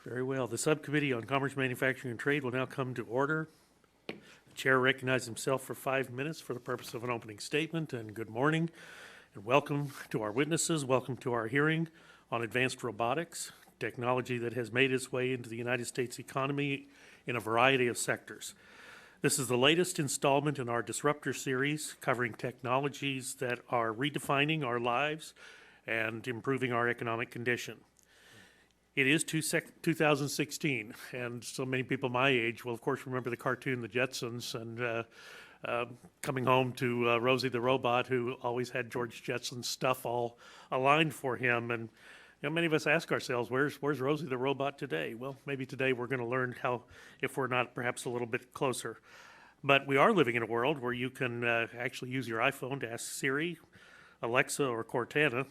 Very well. The Subcommittee on Commerce, Manufacturing, and Trade will now come to order. The Chair recognizes himself for 5 minutes for the purpose of an opening statement, and good morning and welcome to our witnesses. Welcome to our hearing on advanced robotics, technology that has made its way into the United States economy in a variety of sectors. This is the latest installment in our Disruptor series covering technologies that are redefining our lives and improving our economic condition. It is 2016, and so many people my age will, of course, remember the cartoon The Jetsons and coming home to Rosie the Robot, who always had George Jetson's stuff all aligned for him. And you know, many of us ask ourselves, where's Rosie the Robot today? Well, maybe today we're going to learn how, if we're not perhaps a little bit closer. But we are living in a world where you can actually use your iPhone to ask Siri, Alexa, or Cortana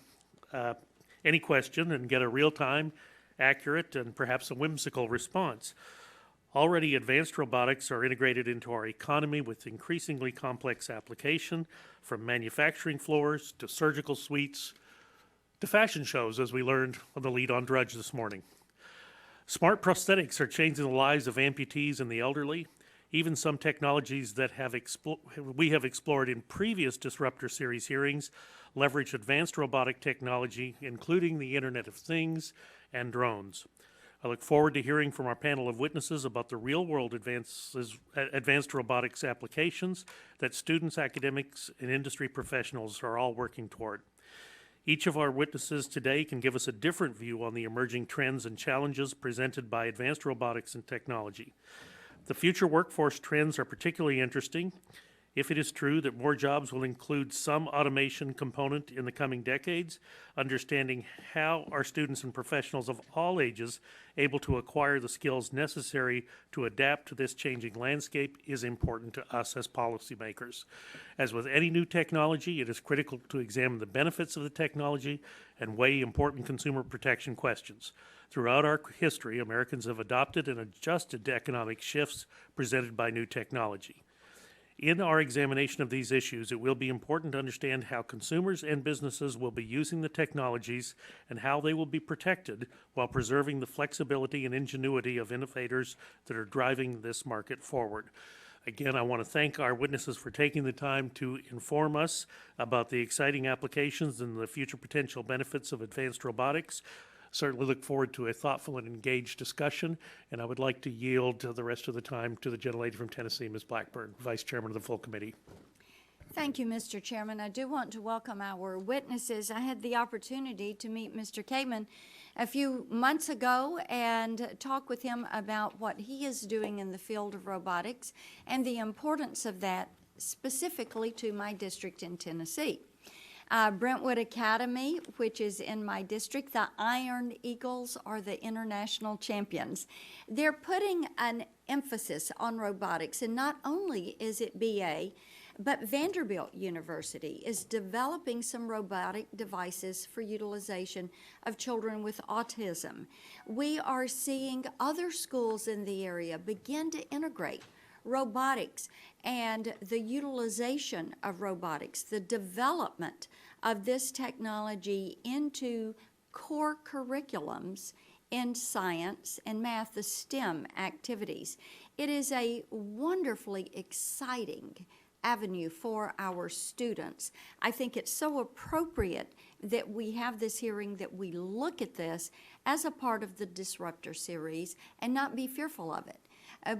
any question and get a real-time, accurate, and perhaps a whimsical response. Already advanced robotics are integrated into our economy with increasingly complex application, from manufacturing floors to surgical suites to fashion shows, as we learned on the lead on Drudge this morning. Smart prosthetics are changing the lives of amputees and the elderly. Even some technologies that we have explored in previous Disruptor Series hearings leverage advanced robotic technology, including the Internet of Things and drones. I look forward to hearing from our panel of witnesses about the real-world advanced robotics applications that students, academics, and industry professionals are all working toward. Each of our witnesses today can give us a different view on the emerging trends and challenges presented by advanced robotics and technology. The future workforce trends are particularly interesting. If it is true that more jobs will include some automation component in the coming decades, understanding how are students and professionals of all ages able to acquire the skills necessary to adapt to this changing landscape is important to us as policymakers. As with any new technology, it is critical to examine the benefits of the technology and weigh important consumer protection questions. Throughout our history, Americans have adopted and adjusted to economic shifts presented by new technology. In our examination of these issues, it will be important to understand how consumers and businesses will be using the technologies and how they will be protected while preserving the flexibility and ingenuity of innovators that are driving this market forward. Again, I want to thank our witnesses for taking the time to inform us about the exciting applications and the future potential benefits of advanced robotics. Certainly look forward to a thoughtful and engaged discussion, and I would like to yield the rest of the time to the gentlelady from Tennessee, Ms. Blackburn, Vice Chairman of the full committee. Thank you, Mr. Chairman. I do want to welcome our witnesses. I had the opportunity to meet Mr. Kaman a few months ago and talk with him about what he is doing in the field of robotics and the importance of that specifically to my district in Tennessee. Brentwood Academy, which is in my district, the Iron Eagles are the international champions. They're putting an emphasis on robotics, and not only is it BA, but Vanderbilt University is developing some robotic devices for utilization of children with autism. We are seeing other schools in the area begin to integrate robotics and the utilization of robotics, the development of this technology into core curriculums in science and math, the STEM activities. It is a wonderfully exciting avenue for our students. I think it's so appropriate that we have this hearing, that we look at this as a part of the Disruptor series and not be fearful of it,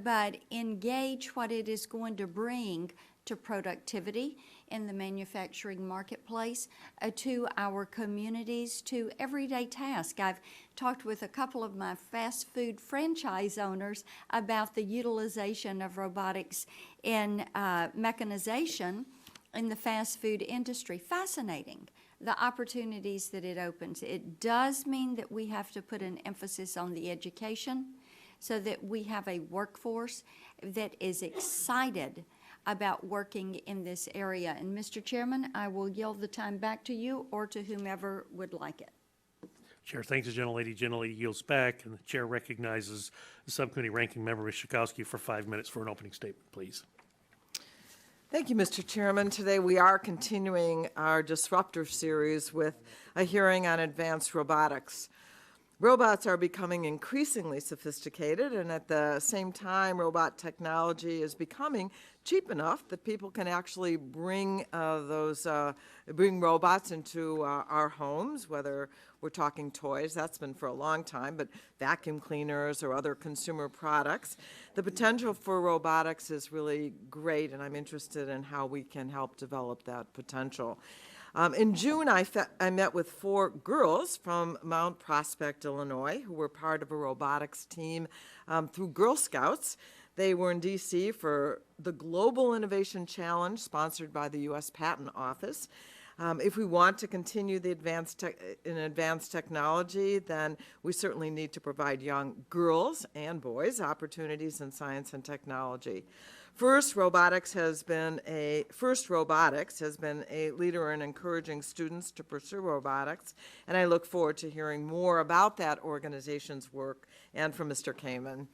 but engage what it is going to bring to productivity in the manufacturing marketplace, to our communities, to everyday tasks. I've talked with a couple of my fast food franchise owners about the utilization of robotics in mechanization in the fast food industry. Fascinating, the opportunities that it opens. It does mean that we have to put an emphasis on the education so that we have a workforce that is excited about working in this area. And Mr. Chairman, I will yield the time back to you or to whomever would like it. Chair thanks the gentlelady. Gentlelady yields back, and the chair recognizes the subcommittee ranking member, Ms. Schakowsky, for 5 minutes for an opening statement, please. Thank you, Mr. Chairman. Today we are continuing our Disruptor series with a hearing on advanced robotics. Robots are becoming increasingly sophisticated, and at the same time, robot technology is becoming cheap enough that people can actually bring robots into our homes, whether we're talking toys, that's been for a long time, but vacuum cleaners or other consumer products. The potential for robotics is really great, and I'm interested in how we can help develop that potential. In June, I met with 4 girls from Mount Prospect, Illinois, who were part of a robotics team through Girl Scouts. They were in D.C. for the Global Innovation Challenge, sponsored by the U.S. Patent Office. If we want to continue the advanced technology, then we certainly need to provide young girls and boys opportunities in science and technology. First Robotics has been a leader in encouraging students to pursue robotics, and I look forward to hearing more about that organization's work and from Mr. Kaman.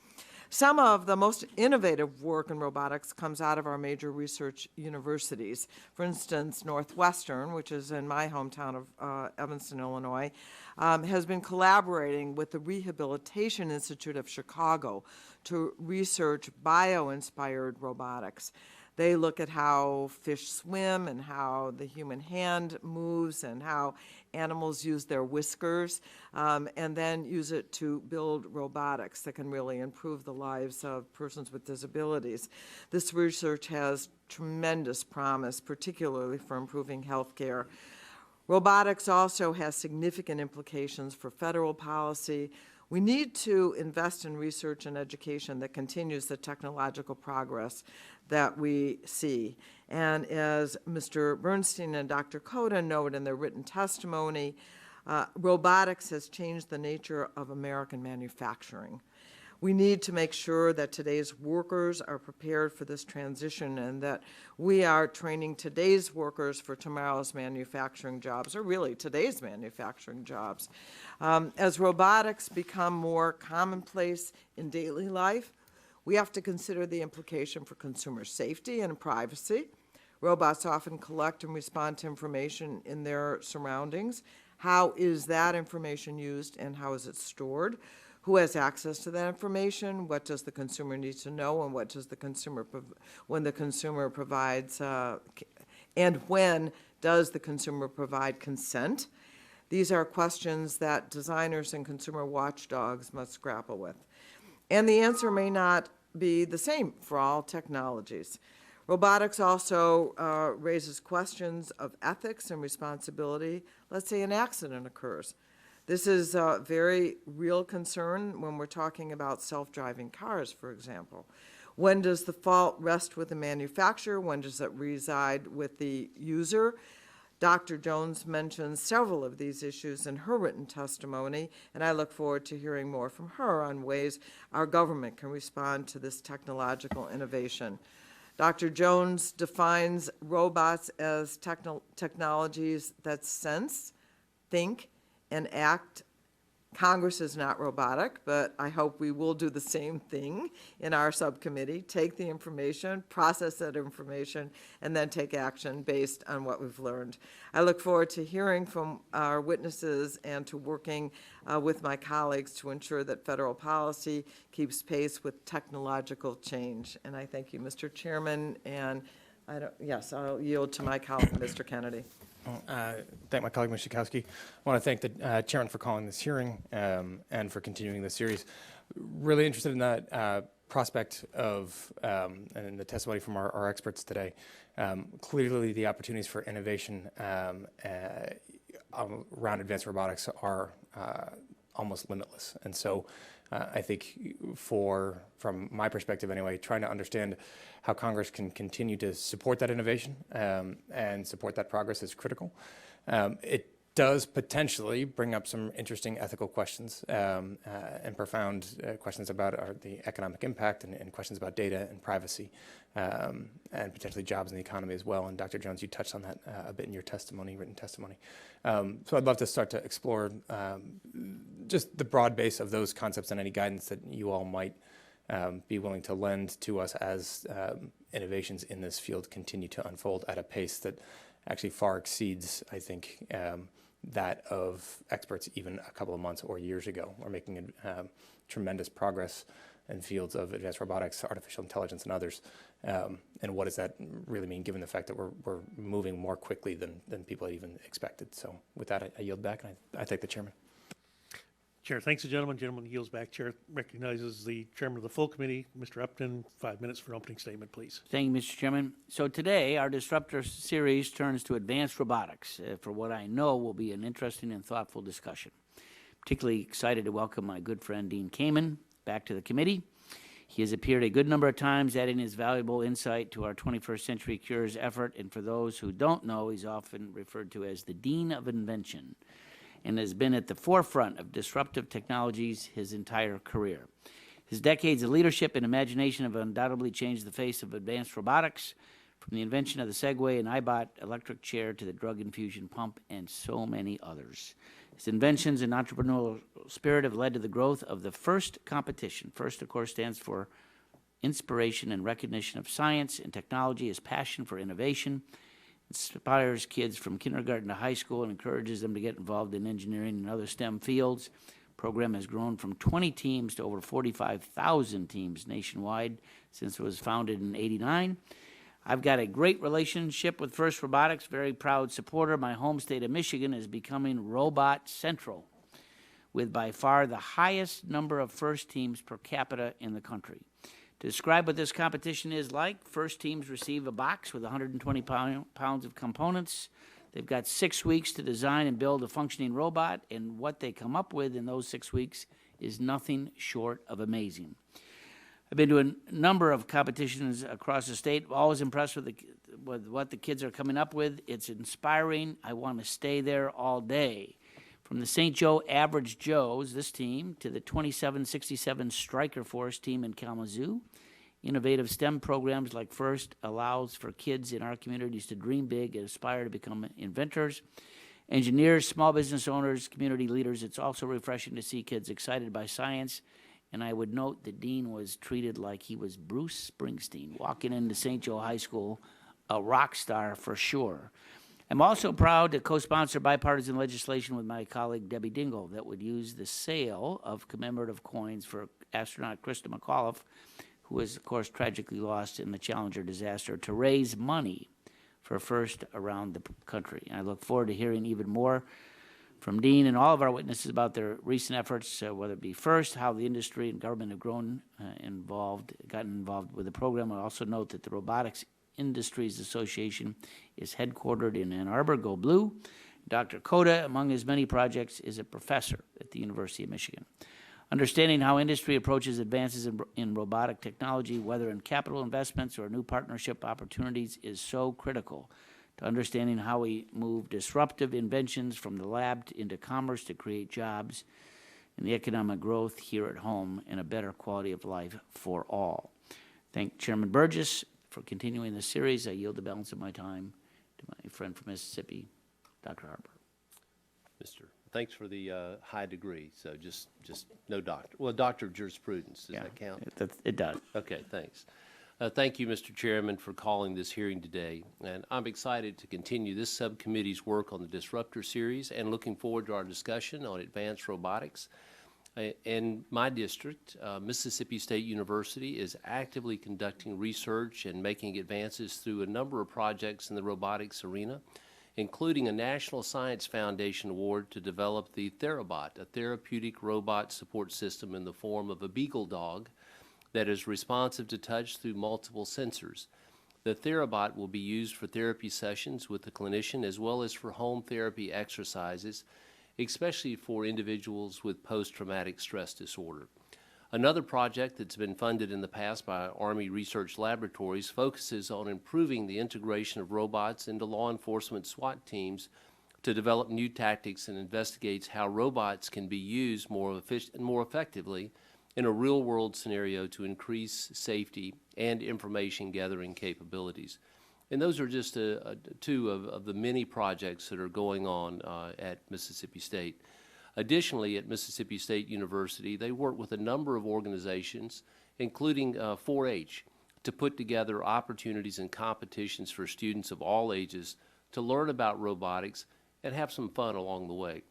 Some of the most innovative work in robotics comes out of our major research universities. For instance, Northwestern, which is in my hometown of Evanston, Illinois, has been collaborating with the Rehabilitation Institute of Chicago to research bio-inspired robotics. They look at how fish swim and how the human hand moves and how animals use their whiskers, and then use it to build robotics that can really improve the lives of persons with disabilities. This research has tremendous promise, particularly for improving health care. Robotics also has significant implications for federal policy. We need to invest in research and education that continues the technological progress that we see. And as Mr. Bernstein and Dr. Koda noted in their written testimony, robotics has changed the nature of American manufacturing. We need to make sure that today's workers are prepared for this transition and that we are training today's workers for tomorrow's manufacturing jobs, or really today's manufacturing jobs. As robotics become more commonplace in daily life, we have to consider the implication for consumer safety and privacy. Robots often collect and respond to information in their surroundings. How is that information used and how is it stored? Who has access to that information? What does the consumer need to know, and what does the consumer when the consumer provides and when does the consumer provide consent? These are questions that designers and consumer watchdogs must grapple with. And the answer may not be the same for all technologies. Robotics also raises questions of ethics and responsibility. Let's say an accident occurs. This is a very real concern when we're talking about self-driving cars, for example. When does the fault rest with the manufacturer? When does it reside with the user? Dr. Jones mentions several of these issues in her written testimony, and I look forward to hearing more from her on ways our government can respond to this technological innovation. Dr. Jones defines robots as technologies that sense, think, and act. Congress is not robotic, but I hope we will do the same thing in our subcommittee, take the information, process that information, and then take action based on what we've learned. I look forward to hearing from our witnesses and to working with my colleagues to ensure that federal policy keeps pace with technological change. And I thank you, Mr. Chairman, and I'll yield to my colleague, Mr. Kennedy. Thank my colleague, Ms. Schakowsky. I want to thank the chairman for calling this hearing and for continuing this series. Really interested in that prospect of, and the testimony from our experts today. Clearly, the opportunities for innovation around advanced robotics are almost limitless. And so I think from my perspective anyway, trying to understand how Congress can continue to support that innovation and support that progress is critical. It does potentially bring up some interesting ethical questions and profound questions about the economic impact and questions about data and privacy and potentially jobs in the economy as well. And Dr. Jones, you touched on that a bit in your written testimony. So I'd love to start to explore just the broad base of those concepts and any guidance that you all might be willing to lend to us as innovations in this field continue to unfold at a pace that actually far exceeds, I think, that of experts even a couple of months or years ago. We're making tremendous progress in fields of advanced robotics, artificial intelligence, and others. And what does that really mean, given the fact that we're moving more quickly than people had even expected? So with that, I yield back, and I thank the chairman. Chair thanks the gentleman. Gentleman yields back. Chair recognizes the chairman of the full committee, Mr. Upton. 5 minutes for an opening statement, please. Thank you, Mr. Chairman. So today, our Disruptor series turns to advanced robotics for what I know will be an interesting and thoughtful discussion. Particularly excited to welcome my good friend Dean Kaman back to the committee. He has appeared a good number of times, adding his valuable insight to our 21st Century Cures effort. And for those who don't know, he's often referred to as the Dean of Invention, and has been at the forefront of disruptive technologies his entire career. His decades of leadership and imagination have undoubtedly changed the face of advanced robotics, from the invention of the Segway and iBot electric chair to the drug infusion pump and so many others. His inventions and entrepreneurial spirit have led to the growth of the FIRST competition. FIRST, of course, stands for Inspiration and Recognition of Science and Technology. His passion for innovation inspires kids from kindergarten to high school and encourages them to get involved in engineering and other STEM fields. The program has grown from 20 teams to over 45,000 teams nationwide since it was founded in '89. I've got a great relationship with FIRST Robotics, very proud supporter. My home state of Michigan is becoming Robot Central, with by far the highest number of FIRST teams per capita in the country. To describe what this competition is like, FIRST teams receive a box with 120 pounds of components. They've got 6 weeks to design and build a functioning robot, and what they come up with in those 6 weeks is nothing short of amazing. I've been to a number of competitions across the state, always impressed with what the kids are coming up with. It's inspiring. I want to stay there all day. From the St. Joe Average Joes, this team, to the 2767 Striker Force team in Kalamazoo. Innovative STEM programs like FIRST allows for kids in our communities to dream big and aspire to become inventors, engineers, small business owners, community leaders. It's also refreshing to see kids excited by science. And I would note that Dean was treated like he was Bruce Springsteen, walking into St. Joe High School, a rock star for sure. I'm also proud to co-sponsor bipartisan legislation with my colleague Debbie Dingell that would use the sale of commemorative coins for astronaut Krista McAuliffe, who was, of course, tragically lost in the Challenger disaster, to raise money for FIRST around the country. And I look forward to hearing even more from Dean and all of our witnesses about their recent efforts, whether it be FIRST, how the industry and government have gotten involved with the program. I also note that the Robotics Industries Association is headquartered in Ann Arbor, go blue. Dr. Koda, among his many projects, is a professor at the University of Michigan. Understanding how industry approaches advances in robotic technology, whether in capital investments or new partnership opportunities, is so critical to understanding how we move disruptive inventions from the lab into commerce to create jobs and the economic growth here at home and a better quality of life for all. Thank Chairman Burgess for continuing this series. I yield the balance of my time to my friend from Mississippi, Dr. Harper. Thanks for the high degree. So just no doctor. Well, doctor of jurisprudence. Does that count? It does. Okay, thanks. Thank you, Mr. Chairman, for calling this hearing today. And I'm excited to continue this subcommittee's work on the Disruptor series and looking forward to our discussion on advanced robotics. In my district, Mississippi State University is actively conducting research and making advances through a number of projects in the robotics arena, including a National Science Foundation award to develop the Therabot, a therapeutic robot support system in the form of a beagle dog that is responsive to touch through multiple sensors. The Therabot will be used for therapy sessions with the clinician as well as for home therapy exercises, especially for individuals with post-traumatic stress disorder. Another project that's been funded in the past by Army Research Laboratories focuses on improving the integration of robots into law enforcement SWAT teams to develop new tactics and investigates how robots can be used more effectively in a real-world scenario to increase safety and information gathering capabilities. And those are just two of the many projects that are going on at Mississippi State. Additionally, at Mississippi State University, they work with a number of organizations, including 4-H, to put together opportunities and competitions for students of all ages to learn about robotics and have some fun along the way.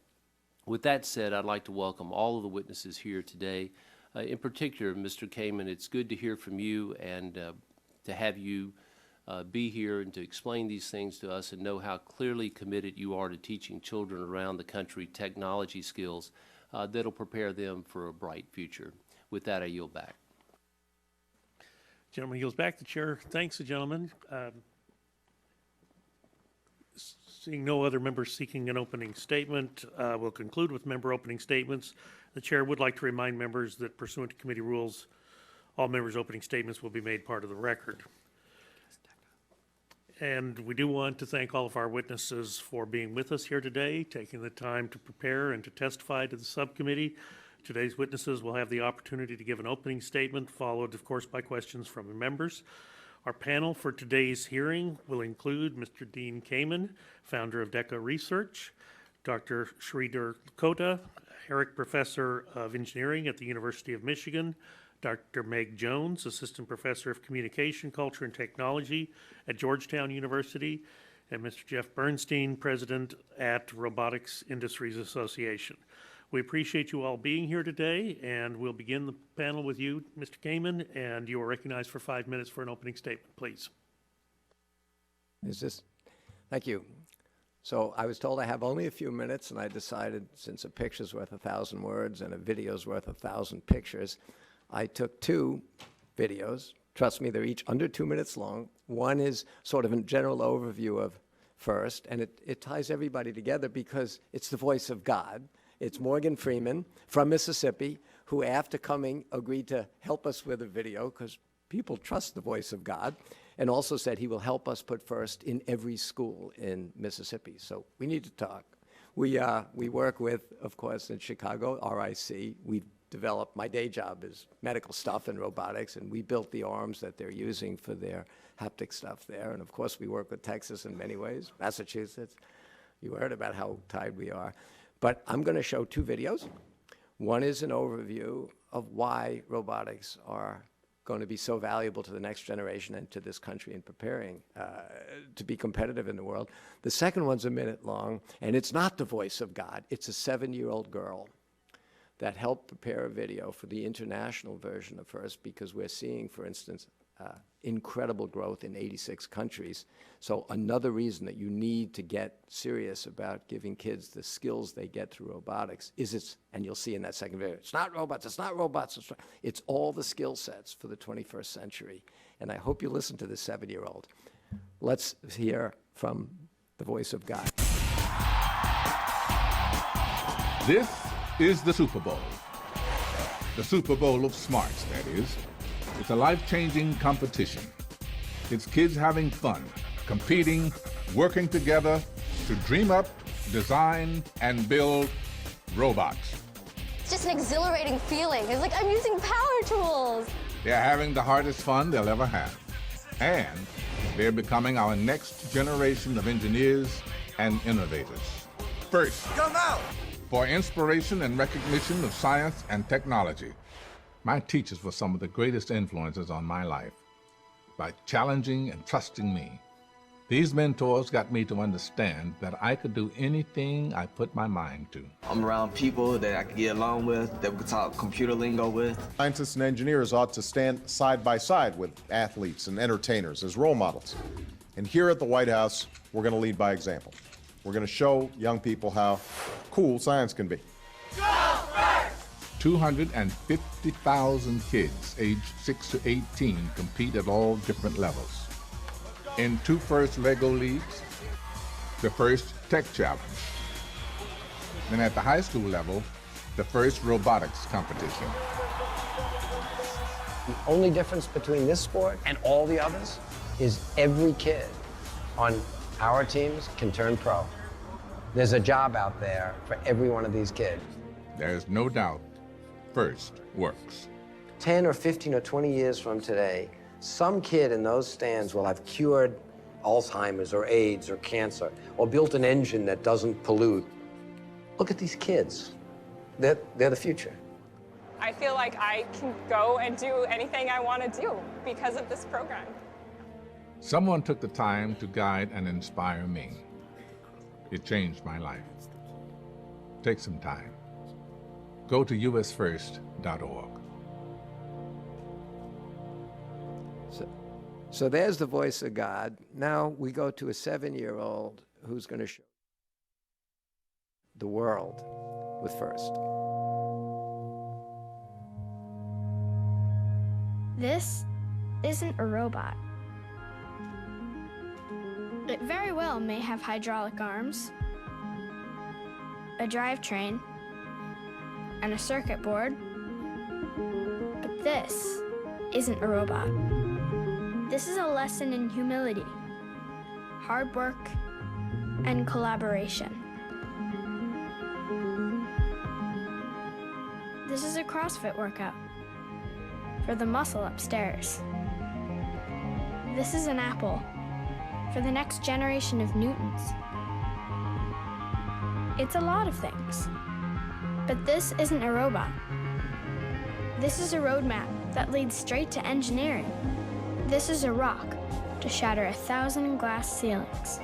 With that said, I'd like to welcome all of the witnesses here today. In particular, Mr. Kaman, it's good to hear from you and to have you be here and to explain these things to us and know how clearly committed you are to teaching children around the country technology skills that'll prepare them for a bright future. With that, I yield back. Gentleman yields back. The chair thanks the gentleman. Seeing no other members seeking an opening statement, we'll conclude with member opening statements. The chair would like to remind members that pursuant to committee rules, all members' opening statements will be made part of the record. And we do want to thank all of our witnesses for being with us here today, taking the time to prepare and to testify to the subcommittee. Today's witnesses will have the opportunity to give an opening statement, followed, of course, by questions from the members. Our panel for today's hearing will include Mr. Dean Kaman, founder of DECA Research, Dr. Sridhar Lakota, Herrick Professor of Engineering at the University of Michigan, Dr. Meg Jones, Assistant Professor of Communication, Culture, and Technology at Georgetown University, and Mr. Jeff Bernstein, President at Robotics Industries Association. We appreciate you all being here today, and we'll begin the panel with you, Mr. Kaman, and you are recognized for 5 minutes for an opening statement, please. Thank you. So I was told I have only a few minutes, and I decided since a picture's worth 1,000 words and a video's worth 1,000 pictures, I took 2 videos. Trust me, they're each under 2 minutes long. One is sort of a general overview of FIRST, and it ties everybody together because it's the voice of God. It's Morgan Freeman from Mississippi, who after coming agreed to help us with a video because people trust the voice of God, and also said he will help us put FIRST in every school in Mississippi. So we need to talk. We work with, of course, in Chicago, RIC. We developed, my day job is medical stuff and robotics, and we built the arms that they're using for their haptic stuff there. And of course, we work with Texas in many ways, Massachusetts. You heard about how tied we are. But I'm going to show 2 videos. One is an overview of why robotics are going to be so valuable to the next generation and to this country in preparing to be competitive in the world. The second one's a minute long, and it's not the voice of God. It's a 7-year-old girl that helped prepare a video for the international version of FIRST because we're seeing, for instance, incredible growth in 86 countries. So another reason that you need to get serious about giving kids the skills they get through robotics is and you'll see in that second video, it's not robots, it's all the skill sets for the 21st century. And I hope you listen to this 7-year-old. Let's hear from the voice of God. This is the Super Bowl. The Super Bowl of smarts, that is. It's a life-changing competition. It's kids having fun, competing, working together to dream up, design, and build robots. It's just an exhilarating feeling. It's like I'm using power tools. They're having the hardest fun they'll ever have. And they're becoming our next generation of engineers and innovators. First, come out! For inspiration and recognition of science and technology. My teachers were some of the greatest influences on my life by challenging and trusting me. These mentors got me to understand that I could do anything I put my mind to. I'm around people that I can get along with, that we can talk computer lingo with. Scientists and engineers ought to stand side by side with athletes and entertainers as role models. And here at the White House, we're going to lead by example. We're going to show young people how cool science can be. 250,000 kids aged 6 to 18 compete at all different levels. In 2 FIRST Lego Leagues, the FIRST Tech Challenge. And at the high school level, the FIRST Robotics Competition. The only difference between this sport and all the others is every kid on our teams can turn pro. There's a job out there for every one of these kids. There's no doubt FIRST works. 10 or 15 or 20 years from today, some kid in those stands will have cured Alzheimer's or AIDS or cancer or built an engine that doesn't pollute. Look at these kids. They're the future. I feel like I can go and do anything I want to do because of this program. Someone took the time to guide and inspire me. It changed my life. Take some time. Go to usfirst.org. So there's the voice of God. Now we go to a 7-year-old who's going to show the world with FIRST. This isn't a robot. It very well may have hydraulic arms, a drivetrain, and a circuit board, but this isn't a robot. This is a lesson in humility, hard work, and collaboration. This is a CrossFit workout for the muscle upstairs. This is an apple for the next generation of Newtons. It's a lot of things, but this isn't a robot. This is a roadmap that leads straight to engineering. This is a rock to shatter 1,000 glass ceilings,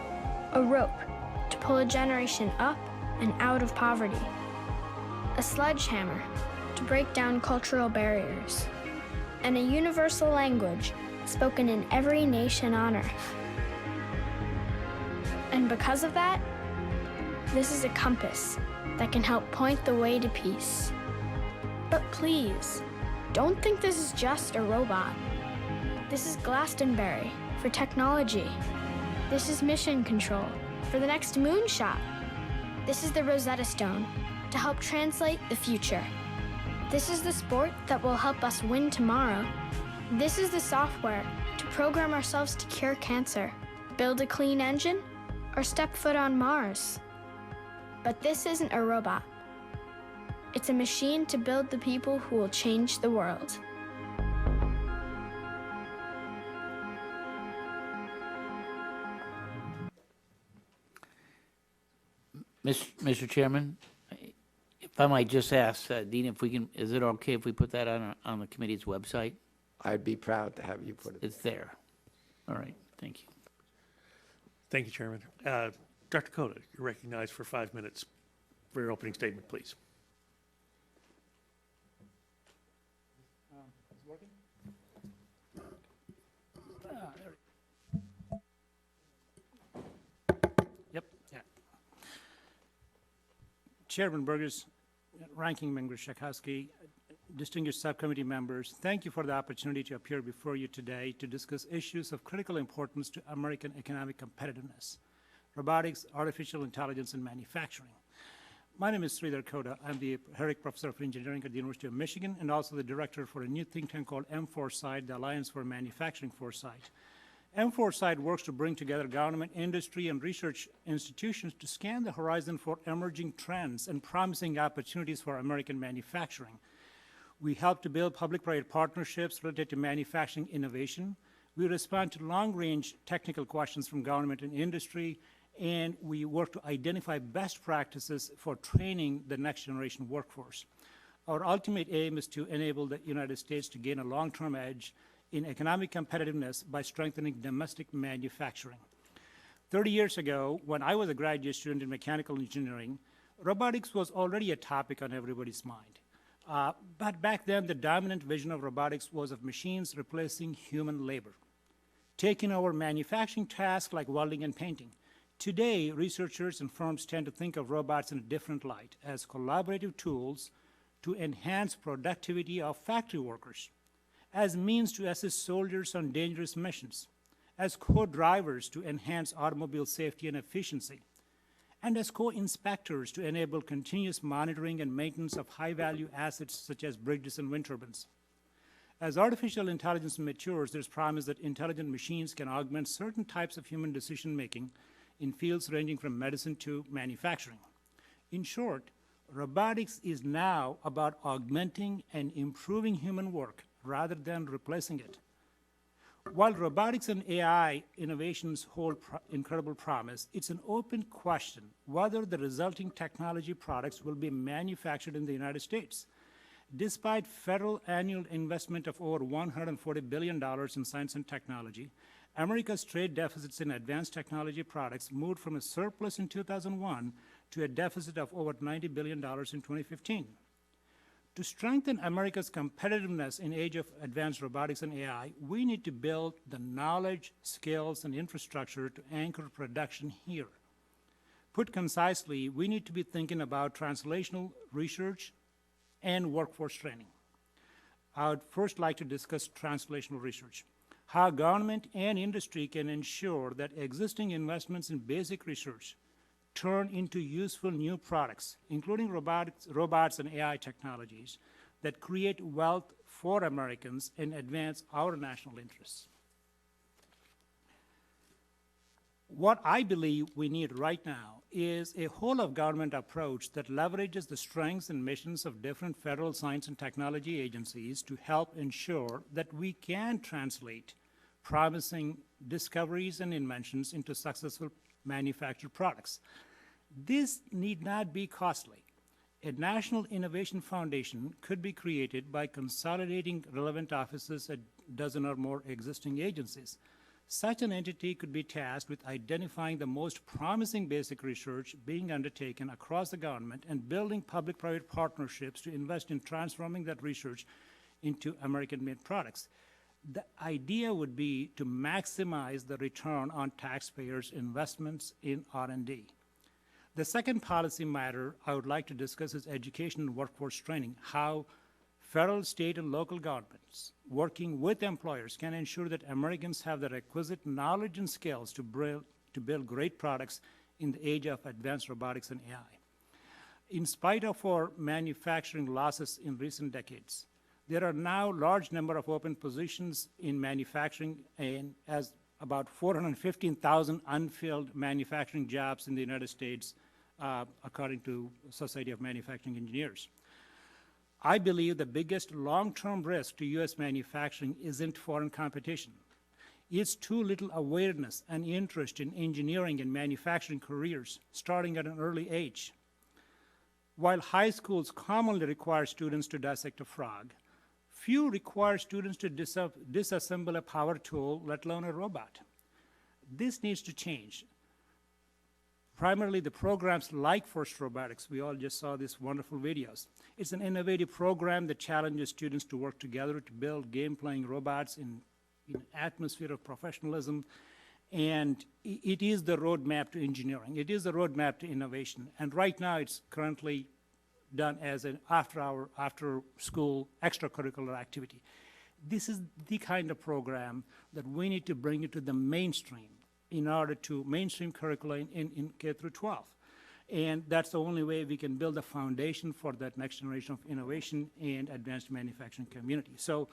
a rope to pull a generation up and out of poverty, a sledgehammer to break down cultural barriers, and a universal language spoken in every nation on Earth. And because of that, this is a compass that can help point the way to peace. But please, don't think this is just a robot. This is Glastonbury for technology. This is mission control for the next moonshot. This is the Rosetta Stone to help translate the future. This is the sport that will help us win tomorrow. This is the software to program ourselves to cure cancer, build a clean engine, or step foot on Mars. But this isn't a robot. It's a machine to build the people who will change the world. Mr. Chairman, if I might just ask, Dean, if we can, is it okay if we put that on the committee's website? I'd be proud to have you put it. It's there. All right, thank you. Thank you, Chairman. Dr. Cota, you're recognized for 5 minutes for your opening statement, please. Yep. Yeah. Chairman Burgess, Ranking Member Schakowsky, distinguished subcommittee members, thank you for the opportunity to appear before you today to discuss issues of critical importance to American economic competitiveness, robotics, artificial intelligence, and manufacturing. My name is Sridhar Kota. I'm the Herrick Professor of Engineering at the University of Michigan and also the director for a new think tank called M4Sight, the Alliance for Manufacturing Foresight. M4Sight works to bring together government, industry, and research institutions to scan the horizon for emerging trends and promising opportunities for American manufacturing. We help to build public-private partnerships related to manufacturing innovation. We respond to long-range technical questions from government and industry, and we work to identify best practices for training the next generation workforce. Our ultimate aim is to enable the United States to gain a long-term edge in economic competitiveness by strengthening domestic manufacturing. 30 years ago, when I was a graduate student in mechanical engineering, robotics was already a topic on everybody's mind. But back then, the dominant vision of robotics was of machines replacing human labor, taking over manufacturing tasks like welding and painting. Today, researchers and firms tend to think of robots in a different light, as collaborative tools to enhance productivity of factory workers, as means to assist soldiers on dangerous missions, as co-drivers to enhance automobile safety and efficiency, and as co-inspectors to enable continuous monitoring and maintenance of high-value assets such as bridges and wind turbines. As artificial intelligence matures, there's promise that intelligent machines can augment certain types of human decision-making in fields ranging from medicine to manufacturing. In short, robotics is now about augmenting and improving human work rather than replacing it. While robotics and AI innovations hold incredible promise, it's an open question whether the resulting technology products will be manufactured in the United States. Despite federal annual investment of over $140 billion in science and technology, America's trade deficits in advanced technology products moved from a surplus in 2001 to a deficit of over $90 billion in 2015. To strengthen America's competitiveness in age of advanced robotics and AI, we need to build the knowledge, skills, and infrastructure to anchor production here. Put concisely, we need to be thinking about translational research and workforce training. I would first like to discuss translational research, how government and industry can ensure that existing investments in basic research turn into useful new products, including robots and AI technologies that create wealth for Americans and advance our national interests. What I believe we need right now is a whole-of-government approach that leverages the strengths and missions of different federal science and technology agencies to help ensure that we can translate promising discoveries and inventions into successful manufactured products. This need not be costly. A National Innovation Foundation could be created by consolidating relevant offices at a dozen or more existing agencies. Such an entity could be tasked with identifying the most promising basic research being undertaken across the government and building public-private partnerships to invest in transforming that research into American-made products. The idea would be to maximize the return on taxpayers' investments in R&D. The second policy matter I would like to discuss is education and workforce training, how federal, state, and local governments working with employers can ensure that Americans have the requisite knowledge and skills to build great products in the age of advanced robotics and AI. In spite of our manufacturing losses in recent decades, there are now a large number of open positions in manufacturing, and as about 415,000 unfilled manufacturing jobs in the United States, according to Society of Manufacturing Engineers. I believe the biggest long-term risk to U.S. manufacturing isn't foreign competition. It's too little awareness and interest in engineering and manufacturing careers starting at an early age. While high schools commonly require students to dissect a frog, few require students to disassemble a power tool, let alone a robot. This needs to change. Primarily the programs like FIRST Robotics, we all just saw these wonderful videos. It's an innovative program that challenges students to work together to build game-playing robots in an atmosphere of professionalism, and it is the roadmap to engineering. It is the roadmap to innovation, and right now it's currently done as an after-school extracurricular activity. This is the kind of program that we need to bring into the mainstream in order to mainstream curricula in K through 12. And that's the only way we can build a foundation for that next generation of innovation and advanced manufacturing community. So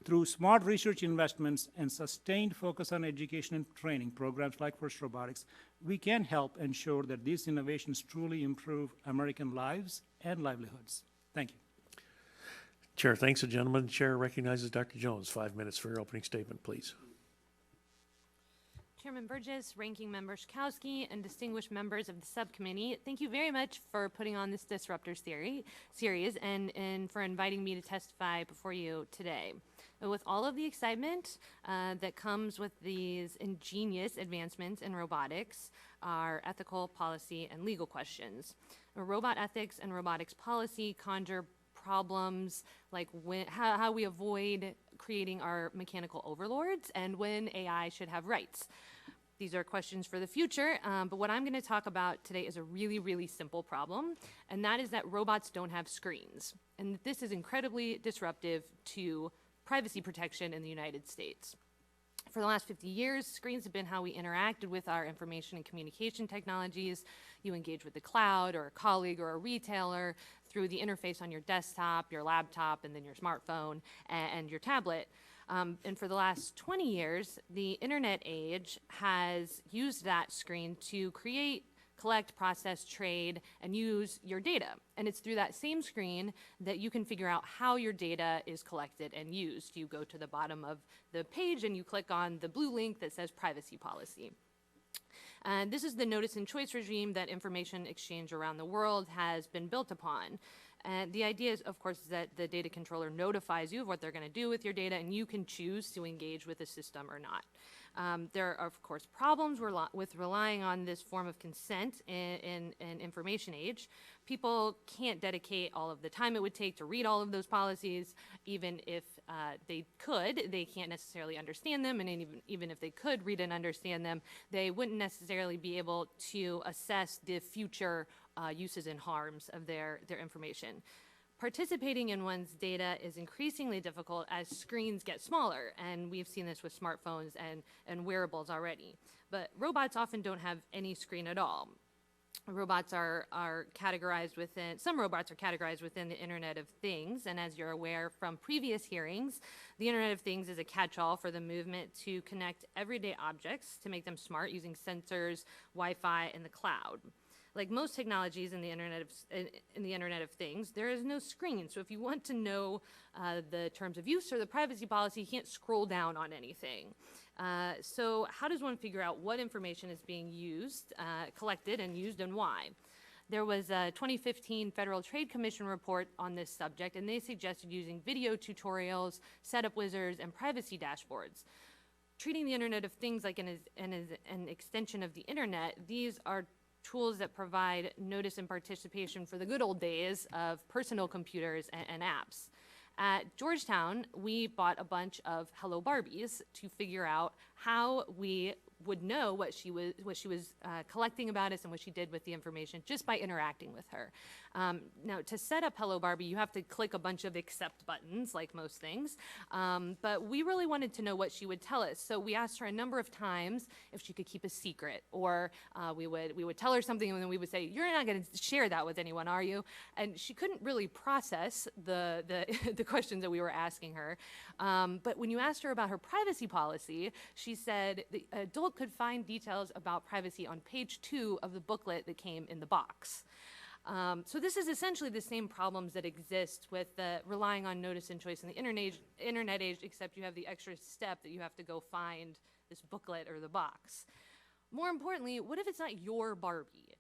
through smart research investments and sustained focus on education and training programs like FIRST Robotics, we can help ensure that these innovations truly improve American lives and livelihoods. Thank you. Chair, thanks, the gentleman. Chair recognizes Dr. Jones. 5 minutes for your opening statement, please. Chairman Burgess, Ranking Member Schakowsky, and distinguished members of the subcommittee, thank you very much for putting on this Disruptor series and for inviting me to testify before you today. With all of the excitement that comes with these ingenious advancements in robotics are ethical, policy, and legal questions. Robot ethics and robotics policy conjure problems like how we avoid creating our mechanical overlords and when AI should have rights. These are questions for the future, but what I'm going to talk about today is a really, really simple problem, and that is that robots don't have screens. And this is incredibly disruptive to privacy protection in the United States. For the last 50 years, screens have been how we interacted with our information and communication technologies. You engage with the cloud or a colleague or a retailer through the interface on your desktop, your laptop, and then your smartphone and your tablet. And for the last 20 years, the internet age has used that screen to create, collect, process, trade, and use your data. And it's through that same screen that you can figure out how your data is collected and used. You go to the bottom of the page and you click on the blue link that says privacy policy. And this is the notice and choice regime that information exchange around the world has been built upon. And the idea is, of course, that the data controller notifies you of what they're going to do with your data, and you can choose to engage with the system or not. There are, of course, problems with relying on this form of consent in an information age. People can't dedicate all of the time it would take to read all of those policies. Even if they could, they can't necessarily understand them, and even if they could read and understand them, they wouldn't necessarily be able to assess the future uses and harms of their information. Participating in one's data is increasingly difficult as screens get smaller, and we've seen this with smartphones and wearables already. But robots often don't have any screen at all. Robots are categorized within, some robots are categorized within the Internet of Things, and as you're aware from previous hearings, the Internet of Things is a catch-all for the movement to connect everyday objects to make them smart using sensors, Wi-Fi, and the cloud. Like most technologies in the Internet of Things, there is no screen. So if you want to know the terms of use or the privacy policy, you can't scroll down on anything. So how does one figure out what information is being used, collected and used, and why? There was a 2015 Federal Trade Commission report on this subject, and they suggested using video tutorials, setup wizards, and privacy dashboards. Treating the Internet of Things like an extension of the Internet, these are tools that provide notice and participation for the good old days of personal computers and apps. At Georgetown, we bought a bunch of Hello Barbies to figure out how we would know what she was collecting about us and what she did with the information just by interacting with her. Now, to set up Hello Barbie, you have to click a bunch of accept buttons, like most things. But we really wanted to know what she would tell us, so we asked her a number of times if she could keep a secret, or we would tell her something and then we would say, "You're not going to share that with anyone, are you?" And she couldn't really process the the questions that we were asking her. But when you asked her about her privacy policy, she said the adult could find details about privacy on page 2 of the booklet that came in the box. So this is essentially the same problems that exist with relying on notice and choice in the internet age, except you have the extra step that you have to go find this booklet or the box. More importantly, what if it's not your Barbie?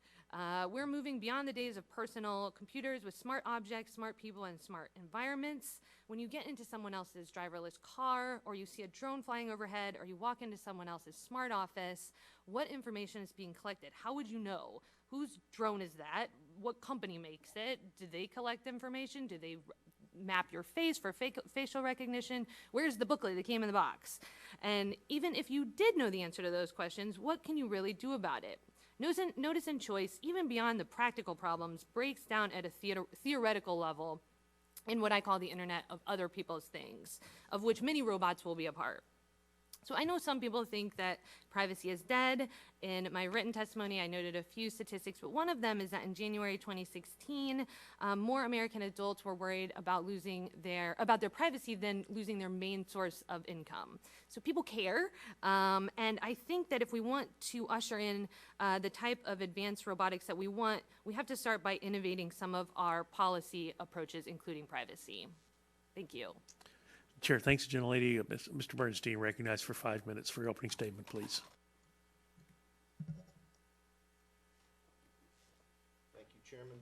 We're moving beyond the days of personal computers with smart objects, smart people, and smart environments. When you get into someone else's driverless car, or you see a drone flying overhead, or you walk into someone else's smart office, what information is being collected? How would you know? Whose drone is that? What company makes it? Do they collect information? Do they map your face for facial recognition? Where's the booklet that came in the box? And even if you did know the answer to those questions, what can you really do about it? Notice and choice, even beyond the practical problems, breaks down at a theoretical level in what I call the Internet of Other People's Things, of which many robots will be a part. So I know some people think that privacy is dead. In my written testimony, I noted a few statistics, but one of them is that in January 2016, more American adults were worried about about their privacy than losing their main source of income. So people care, and I think that if we want to usher in the type of advanced robotics that we want, we have to start by innovating some of our policy approaches, including privacy. Thank you. Chair, thanks, gentlelady. Mr. Bernstein, recognized for 5 minutes for your opening statement, please. Thank you, Chairman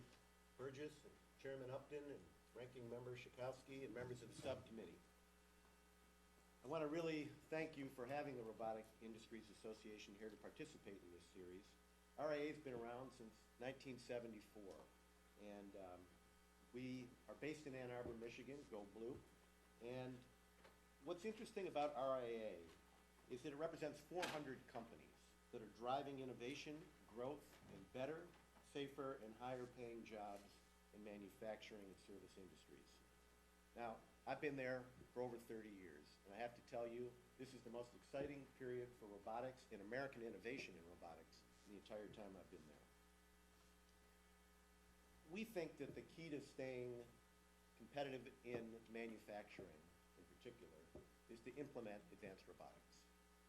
Burgess and Chairman Upton and Ranking Member Schakowsky and members of the subcommittee. I want to really thank you for having the Robotic Industries Association here to participate in this series. RIA has been around since 1974, and we are based in Ann Arbor, Michigan, go blue. And what's interesting about RIA is that it represents 400 companies that are driving innovation, growth, and better, safer, and higher paying jobs in manufacturing and service industries. Now, I've been there for over 30 years, and I have to tell you, this is the most exciting period for robotics and American innovation in robotics in the entire time I've been there. We think that the key to staying competitive in manufacturing, in particular, is to implement advanced robotics.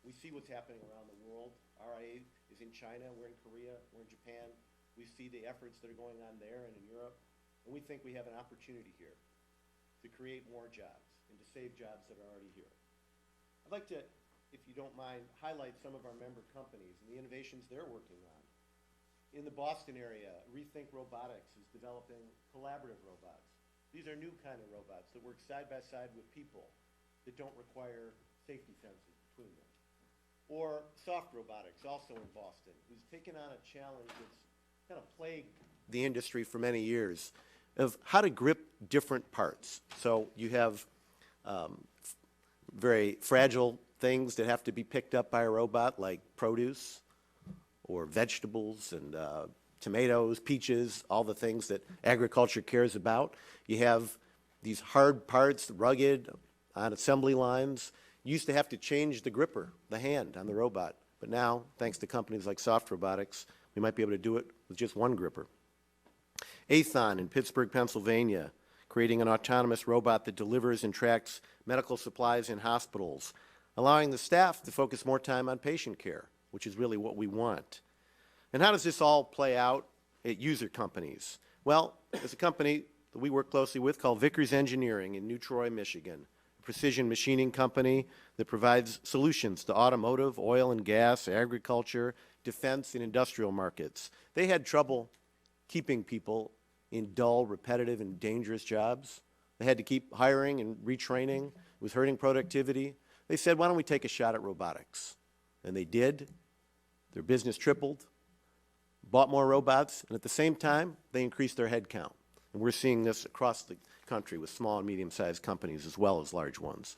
We see what's happening around the world. RIA is in China, we're in Korea, we're in Japan. We see the efforts that are going on there and in Europe, and we think we have an opportunity here to create more jobs and to save jobs that are already here. I'd like to, if you don't mind, highlight some of our member companies and the innovations they're working on. In the Boston area, Rethink Robotics is developing collaborative robots. These are new kind of robots that work side by side with people that don't require safety fences between them. or Soft Robotics, also in Boston, who's taken on a challenge that's kind of plagued the industry for many years of how to grip different parts. So you have very fragile things that have to be picked up by a robot, like produce or vegetables and tomatoes, peaches, all the things that agriculture cares about. You have these hard parts, rugged, on assembly lines. You used to have to change the gripper, the hand on the robot. But now, thanks to companies like Soft Robotics, we might be able to do it with just one gripper. Athon in Pittsburgh, Pennsylvania, creating an autonomous robot that delivers and tracks medical supplies in hospitals, allowing the staff to focus more time on patient care, which is really what we want. And how does this all play out at user companies? Well, there's a company that we work closely with called Vickers Engineering in New Troy, Michigan, a precision machining company that provides solutions to automotive, oil and gas, agriculture, defense, and industrial markets. They had trouble keeping people in dull, repetitive, and dangerous jobs. They had to keep hiring and retraining. It was hurting productivity. They said, why don't we take a shot at robotics? And they did. Their business tripled, bought more robots, and at the same time, they increased their head count. And we're seeing this across the country with small and medium-sized companies as well as large ones.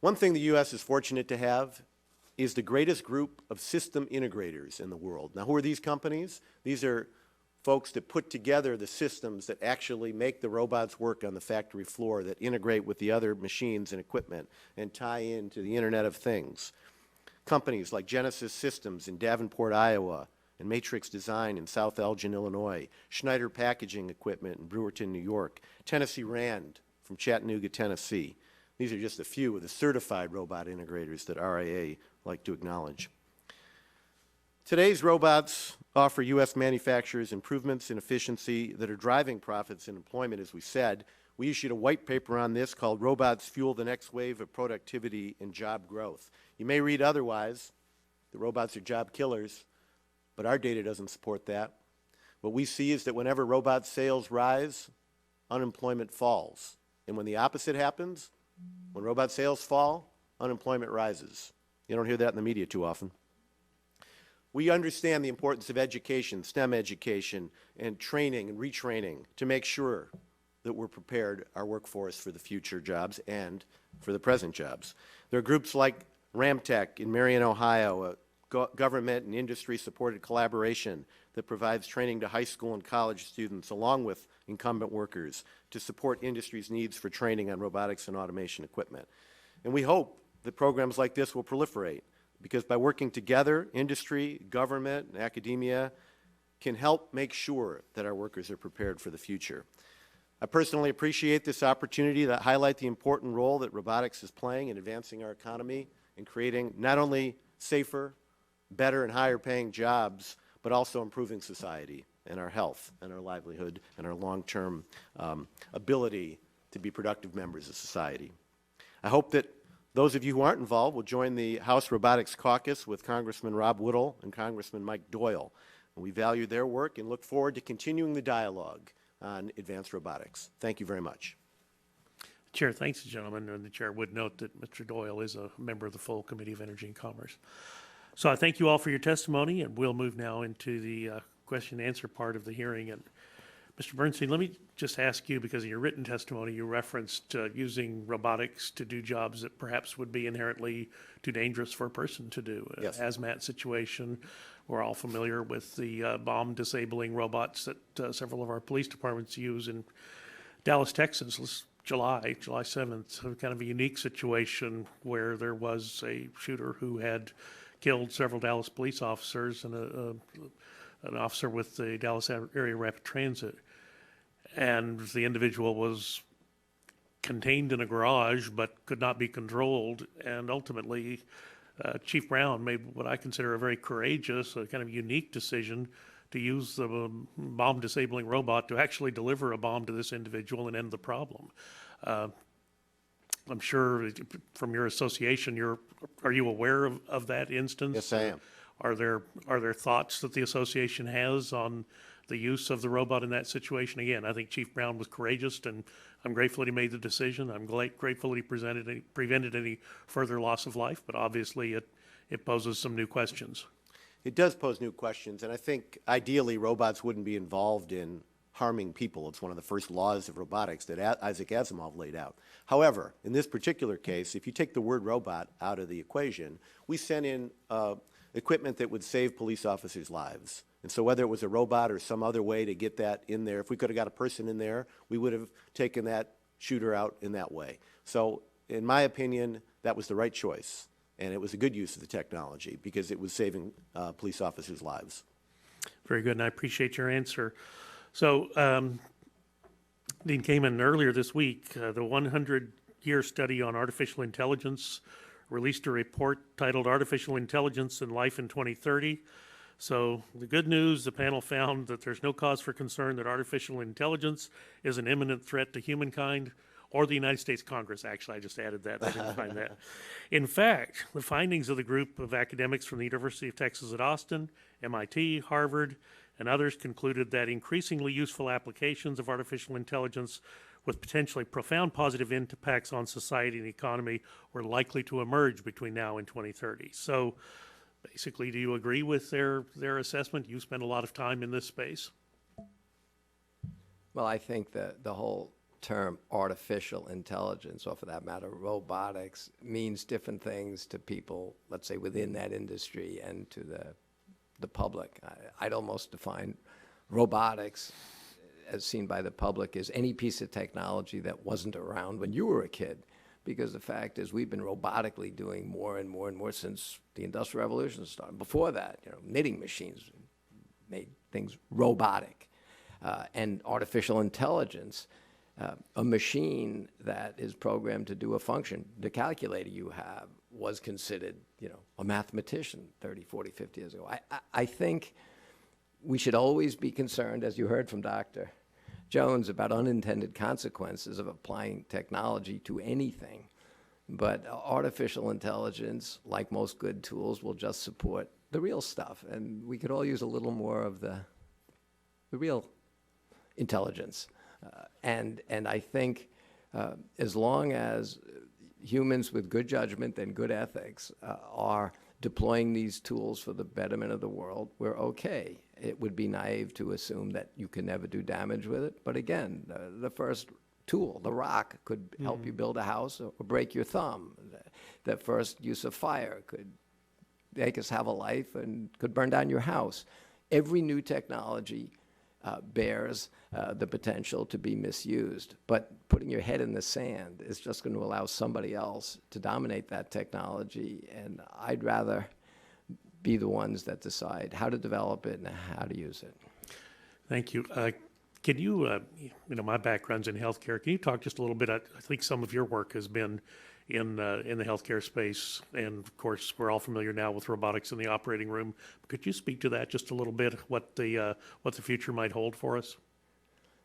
One thing the U.S. is fortunate to have is the greatest group of system integrators in the world. Now, who are these companies? These are folks that put together the systems that actually make the robots work on the factory floor, that integrate with the other machines and equipment and tie into the Internet of Things. Companies like Genesis Systems in Davenport, Iowa, and Matrix Design in South Elgin, Illinois, Schneider Packaging Equipment in Brewerton, New York, Tennessee Rand from Chattanooga, Tennessee. These are just a few of the certified robot integrators that RIA like to acknowledge. Today's robots offer U.S. manufacturers improvements in efficiency that are driving profits and employment, as we said. We issued a white paper on this called Robots Fuel the Next Wave of Productivity and Job Growth. You may read otherwise. The robots are job killers, but our data doesn't support that. What we see is that whenever robot sales rise, unemployment falls. And when the opposite happens, when robot sales fall, unemployment rises. You don't hear that in the media too often. We understand the importance of education, STEM education, and training and retraining to make sure that we're prepared our workforce for the future jobs and for the present jobs. There are groups like Ramtech in Marion, Ohio, a government and industry-supported collaboration that provides training to high school and college students along with incumbent workers to support industry's needs for training on robotics and automation equipment. And we hope that programs like this will proliferate, because by working together, industry, government, and academia can help make sure that our workers are prepared for the future. I personally appreciate this opportunity to highlight the important role that robotics is playing in advancing our economy and creating not only safer, better, and higher-paying jobs, but also improving society and our health and our livelihood and our long-term ability to be productive members of society. I hope that those of you who aren't involved will join the House Robotics Caucus with Congressman Rob Whittle and Congressman Mike Doyle. And we value their work and look forward to continuing the dialogue on advanced robotics. Thank you very much. Chair thanks the gentleman, and the chair would note that Mr. Doyle is a member of the full Committee of Energy and Commerce. So I thank you all for your testimony, and we'll move now into the question and answer part of the hearing. And Mr. Bernstein, let me just ask you, because in your written testimony, you referenced using robotics to do jobs that perhaps would be inherently too dangerous for a person to do. Yes. Hazmat situation. We're all familiar with the bomb disabling robots that several of our police departments use in Dallas, Texas, July 7th, kind of a unique situation where there was a shooter who had killed several Dallas police officers and an officer with the Dallas Area Rapid Transit. And the individual was contained in a garage but could not be controlled. And ultimately, Chief Brown made what I consider a very courageous, kind of unique decision to use the bomb disabling robot to actually deliver a bomb to this individual and end the problem. I'm sure from your association, are you aware of that instance? Yes, I am. Are there thoughts that the association has on the use of the robot in that situation? Again, I think Chief Brown was courageous, and I'm grateful that he made the decision. I'm grateful that he prevented any further loss of life, but obviously it it poses some new questions. It does pose new questions, and I think ideally robots wouldn't be involved in harming people. It's one of the first laws of robotics that Isaac Asimov laid out. However, in this particular case, if you take the word robot out of the equation, we sent in equipment that would save police officers' lives. And so whether it was a robot or some other way to get that in there, if we could have got a person in there, we would have taken that shooter out in that way. So in my opinion, that was the right choice. And it was a good use of the technology because it was saving police officers' lives. Very good, and I appreciate your answer. So, Dean Kaman, earlier this week, the 100-year study on artificial intelligence released a report titled Artificial Intelligence and Life in 2030. So the good news, the panel found that there's no cause for concern that artificial intelligence is an imminent threat to humankind or the United States Congress. Actually, I just added that. I didn't find that. In fact, the findings of the group of academics from the University of Texas at Austin, MIT, Harvard, and others concluded that increasingly useful applications of artificial intelligence with potentially profound positive impacts on society and economy were likely to emerge between now and 2030. So basically, do you agree with their assessment? You spend a lot of time in this space. Well, I think that the whole term artificial intelligence, or for that matter, robotics, means different things to people, let's say, within that industry and to the public. I'd almost define robotics, as seen by the public, as any piece of technology that wasn't around when you were a kid. Because the fact is, we've been robotically doing more and more and more since the Industrial Revolution started. Before that, knitting machines made things robotic. And artificial intelligence, a machine that is programmed to do a function. The calculator you have was considered, a mathematician 30, 40, 50 years ago. I think we should always be concerned, as you heard from Dr. Jones, about unintended consequences of applying technology to anything. But artificial intelligence, like most good tools, will just support the real stuff. And we could all use a little more of the real intelligence. And I think as long as humans with good judgment and good ethics are deploying these tools for the betterment of the world, we're okay. It would be naive to assume that you can never do damage with it. But again, the first tool, the rock, could help you build a house or break your thumb. The first use of fire could make us have a life and could burn down your house. Every new technology bears the potential to be misused. But putting your head in the sand is just going to allow somebody else to dominate that technology. And I'd rather be the ones that decide how to develop it and how to use it. Thank you. Can you, my background's in healthcare. Can you talk just a little bit? I think some of your work has been in the healthcare space, and of course, we're all familiar now with robotics in the operating room. Could you speak to that just a little bit? What the future might hold for us?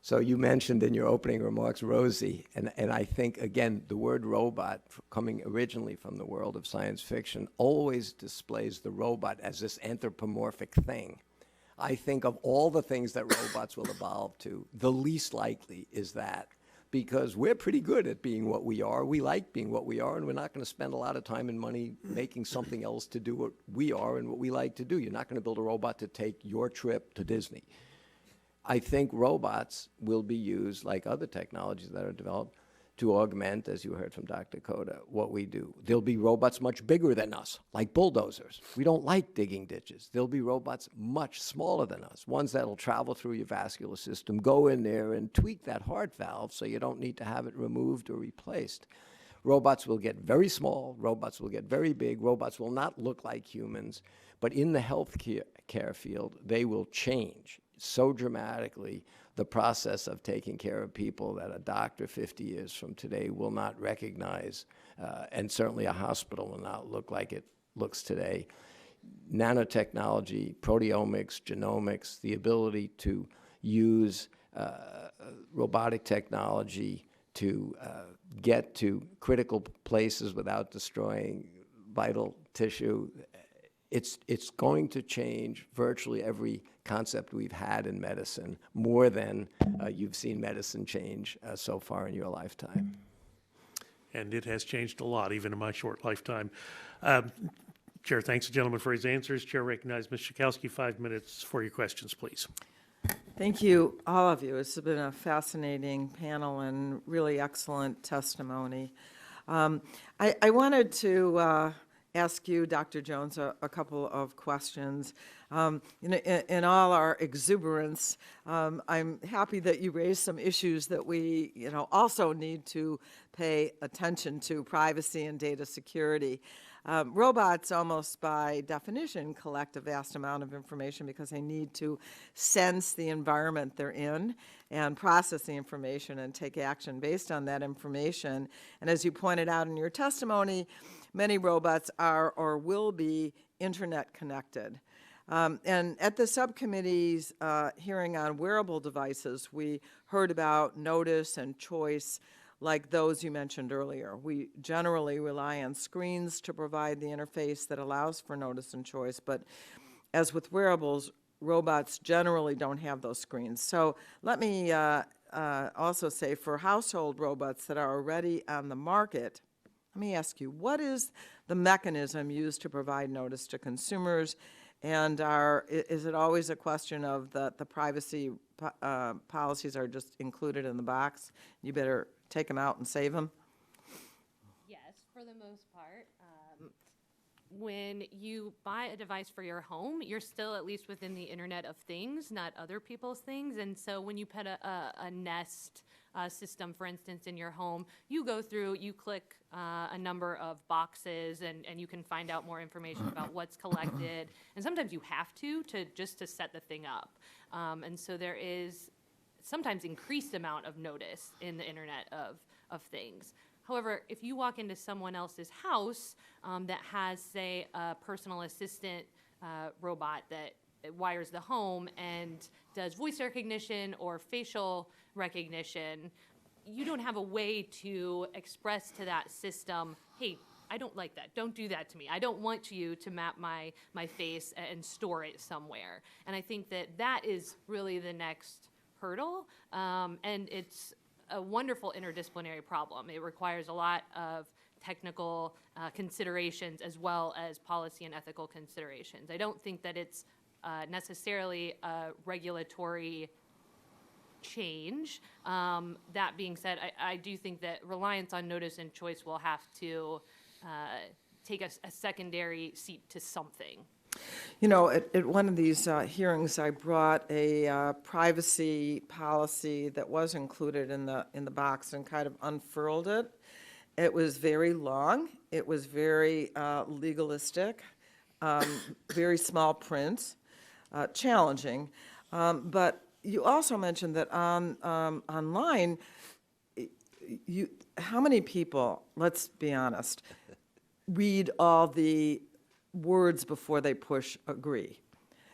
So you mentioned in your opening remarks Rosie, and I think, again, the word robot, coming originally from the world of science fiction, always displays the robot as this anthropomorphic thing. I think of all the things that robots will evolve to, the least likely is that, because we're pretty good at being what we are. We like being what we are, and we're not going to spend a lot of time and money making something else to do what we are and what we like to do. You're not going to build a robot to take your trip to Disney. I think robots will be used, like other technologies that are developed, to augment, as you heard from Dr. Koda, what we do. There'll be robots much bigger than us, like bulldozers. We don't like digging ditches. There'll be robots much smaller than us, ones that'll travel through your vascular system, go in there and tweak that heart valve so you don't need to have it removed or replaced. Robots will get very small. Robots will get very big. Robots will not look like humans. But in the health care field, they will change so dramatically the process of taking care of people that a doctor 50 years from today will not recognize, and certainly a hospital will not look like it looks today. Nanotechnology, proteomics, genomics, the ability to use robotic technology to get to critical places without destroying vital tissue, it's going to change virtually every concept we've had in medicine, more than you've seen medicine change so far in your lifetime. And it has changed a lot, even in my short lifetime. Chair thanks the gentleman for his answers. Chair recognizes Ms. Schakowsky, 5 minutes for your questions, please. Thank you, all of you. It's been a fascinating panel and really excellent testimony. I wanted to ask you, Dr. Jones, a couple of questions. In all our exuberance, I'm happy that you raised some issues that we, also need to pay attention to: privacy and data security. Robots, almost by definition, collect a vast amount of information because they need to sense the environment they're in and process the information and take action based on that information. And as you pointed out in your testimony, many robots are or will be internet connected. And at the subcommittee's hearing on wearable devices, we heard about notice and choice like those you mentioned earlier. We generally rely on screens to provide the interface that allows for notice and choice, but as with wearables, robots generally don't have those screens. So let me also say, for household robots that are already on the market, let me ask you, what is the mechanism used to provide notice to consumers? And is it always a question of the privacy policies are just included in the box? You better take them out and save them? Yes, for the most part. When you buy a device for your home, you're still at least within the Internet of Things, not other people's things. And so when you put a Nest system, for instance, in your home, you go through, you click a number of boxes, and you can find out more information about what's collected. And sometimes you have to just to set the thing up. And so there is sometimes increased amount of notice in the Internet of Things. However, if you walk into someone else's house that has, say, a personal assistant robot that wires the home and does voice recognition or facial recognition, you don't have a way to express to that system, hey, I don't like that. Don't do that to me. I don't want you to map my face and store it somewhere. And I think that is really the next hurdle, and it's a wonderful interdisciplinary problem. It requires a lot of technical considerations as well as policy and ethical considerations. I don't think that it's necessarily a regulatory change. That being said, I do think that reliance on notice and choice will have to take a secondary seat to something. At one of these hearings, I brought a privacy policy that was included in the box and kind of unfurled it. It was very long. It was very legalistic, very small print, challenging. But you also mentioned that online, how many people, let's be honest, read all the words before they push agree?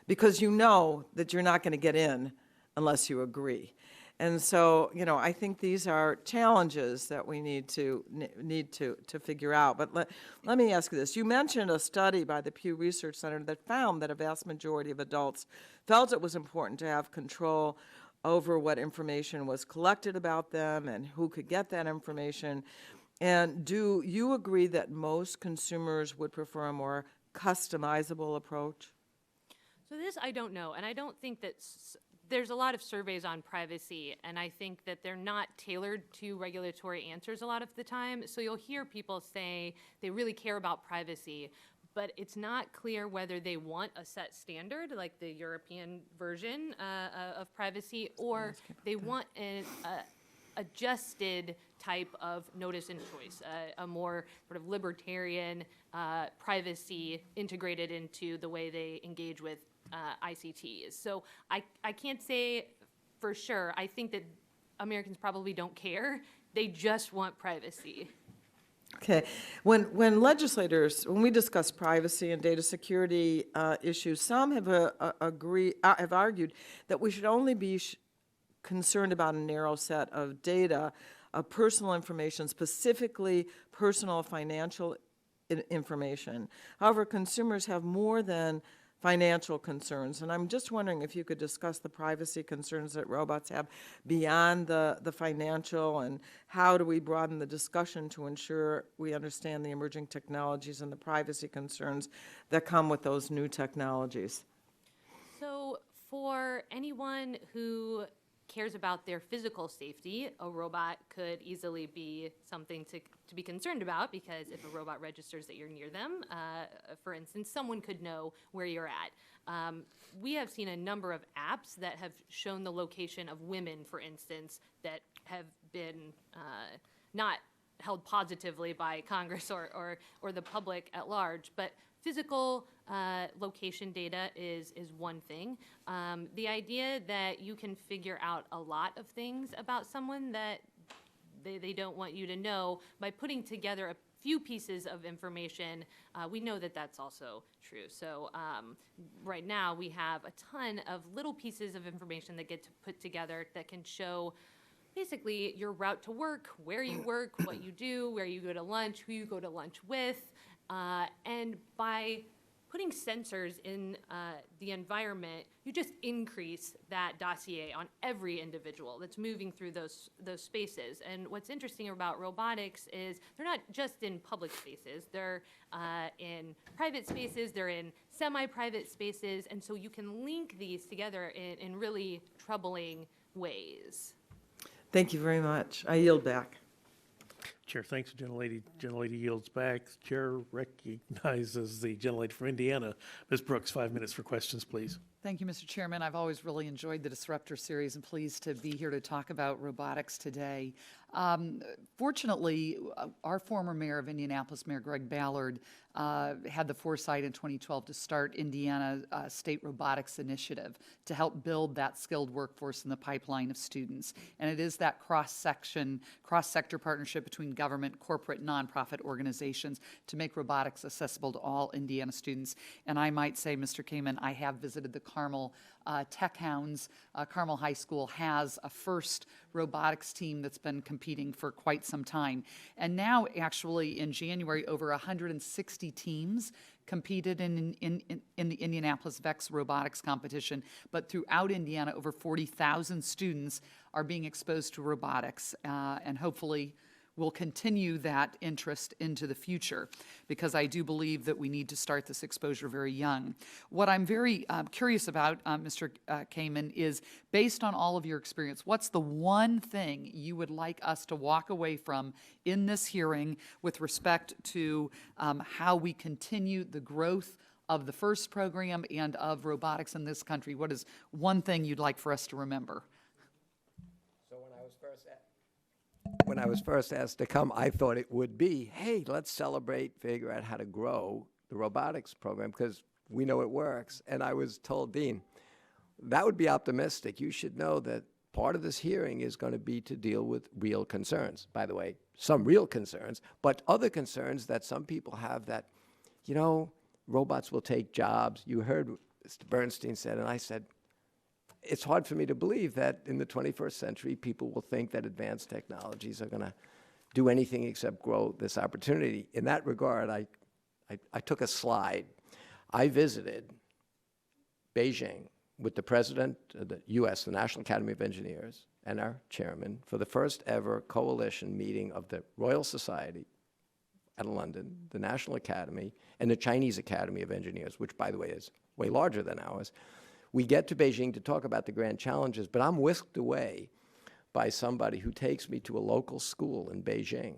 Because you know that you're not going to get in unless you agree. And so, I think these are challenges that we need to figure out. But let me ask you this. You mentioned a study by the Pew Research Center that found that a vast majority of adults felt it was important to have control over what information was collected about them and who could get that information. And do you agree that most consumers would prefer a more customizable approach? So this I don't know, and I don't think that there's a lot of surveys on privacy, and I think that they're not tailored to regulatory answers a lot of the time. So you'll hear people say they really care about privacy, but it's not clear whether they want a set standard like the European version of privacy, or they want an adjusted type of notice and choice, a more sort of libertarian privacy integrated into the way they engage with ICTs. So I can't say for sure. I think that Americans probably don't care. They just want privacy. Okay. When we discuss privacy and data security issues, some have have argued that we should only be concerned about a narrow set of data, of personal information, specifically personal financial information. However, consumers have more than financial concerns. And I'm just wondering if you could discuss the privacy concerns that robots have beyond the financial, and how do we broaden the discussion to ensure we understand the emerging technologies and the privacy concerns that come with those new technologies. So for anyone who cares about their physical safety, a robot could easily be something to be concerned about, because if a robot registers that you're near them, for instance, someone could know where you're at. We have seen a number of apps that have shown the location of women, for instance, that have been not held positively by Congress or the public at large, but physical location data is one thing. The idea that you can figure out a lot of things about someone that they don't want you to know by putting together a few pieces of information, we know that that's also true. So right now we have a ton of little pieces of information that get put together that can show basically your route to work, where you work, what you do, where you go to lunch, who you go to lunch with. And by putting sensors in the environment, you just increase that dossier on every individual that's moving through those spaces. And what's interesting about robotics is they're not just in public spaces, they're in private spaces, they're in semi-private spaces, and so you can link these together in really troubling ways. Thank you very much. I yield back. Chair thanks the gentlelady. Gentlelady yields back. Chair recognizes the gentlelady from Indiana. Ms. Brooks, 5 minutes for questions, please. Thank you, Mr. Chairman. I've always really enjoyed the Disruptor series and pleased to be here to talk about robotics today. Fortunately, our former mayor of Indianapolis, Mayor Greg Ballard, had the foresight in 2012 to start Indiana State Robotics Initiative to help build that skilled workforce in the pipeline of students. And it is that cross-sector partnership between government, corporate, nonprofit organizations to make robotics accessible to all Indiana students. And I might say, Mr. Kaman, I have visited the Carmel Tech Hounds. Carmel High School has a first robotics team that's been competing for quite some time. And now, actually, in January, over 160 teams competed in the Indianapolis VEX robotics competition. But throughout Indiana, over 40,000 students are being exposed to robotics, and hopefully will continue that interest into the future, because I do believe that we need to start this exposure very young. What I'm very curious about, Mr. Kaman, is based on all of your experience, what's the one thing you would like us to walk away from in this hearing with respect to how we continue the growth of the FIRST program and of robotics in this country? What is one thing you'd like for us to remember? So when I was first asked to come, I thought it would be, hey, let's celebrate, figure out how to grow the robotics program, because we know it works. And I was told, Dean, that would be optimistic. You should know that part of this hearing is going to be to deal with real concerns. By the way, some real concerns, but other concerns that some people have that, you know, robots will take jobs. You heard Mr. Bernstein said, and I said, it's hard for me to believe that in the 21st century, people will think that advanced technologies are going to do anything except grow this opportunity. In that regard, I took a slide. I visited Beijing with the president of the U.S., the National Academy of Engineers, and our chairman for the first ever coalition meeting of the Royal Society at London, the National Academy, and the Chinese Academy of Engineers, which, by the way, is way larger than ours. We get to Beijing to talk about the grand challenges, but I'm whisked away by somebody who takes me to a local school in Beijing.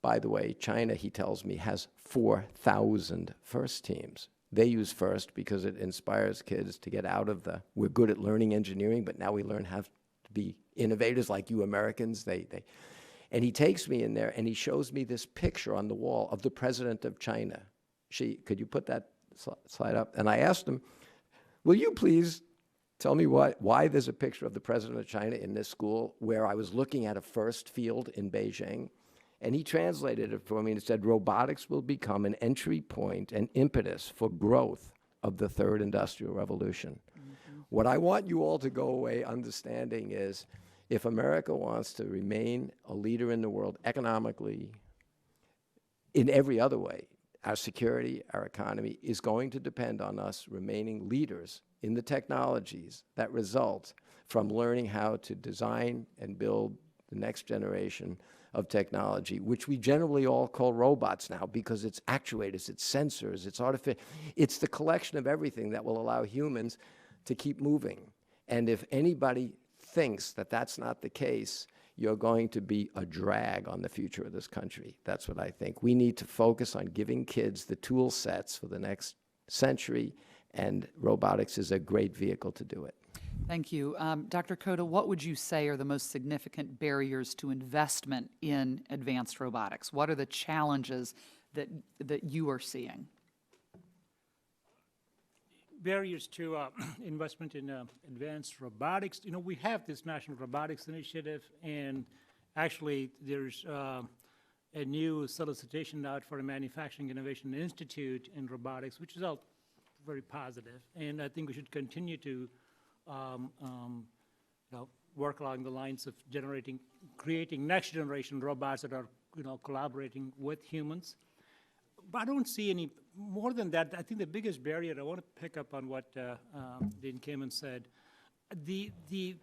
By the way, China, he tells me, has 4,000 FIRST teams. They use FIRST because it inspires kids to get out of the, we're good at learning engineering, but now we learn how to be innovators like you Americans. And he takes me in there and he shows me this picture on the wall of the president of China. Could you put that slide up? And I asked him, will you please tell me why there's a picture of the president of China in this school where I was looking at a FIRST field in Beijing? And he translated it for me and said, robotics will become an entry point and impetus for growth of the third industrial revolution. Mm-hmm. What I want you all to go away understanding is, if America wants to remain a leader in the world economically, in every other way, our security, our economy is going to depend on us remaining leaders in the technologies that result from learning how to design and build the next generation of technology, which we generally all call robots now because it's actuators, it's sensors, it's artificial. It's the collection of everything that will allow humans to keep moving. And if anybody thinks that that's not the case, you're going to be a drag on the future of this country. That's what I think. We need to focus on giving kids the tool sets for the next century, and robotics is a great vehicle to do it. Thank you. Dr. Cota, what would you say are the most significant barriers to investment in advanced robotics? What are the challenges that you are seeing? Barriers to investment in advanced robotics. You know, we have this National Robotics Initiative, and actually there's a new solicitation out for a Manufacturing Innovation Institute in robotics, which is all very positive. And I think we should continue to work along the lines of creating next generation robots that are, collaborating with humans. But I don't see any more than that. I think the biggest barrier, I want to pick up on what Dean Kaman said, the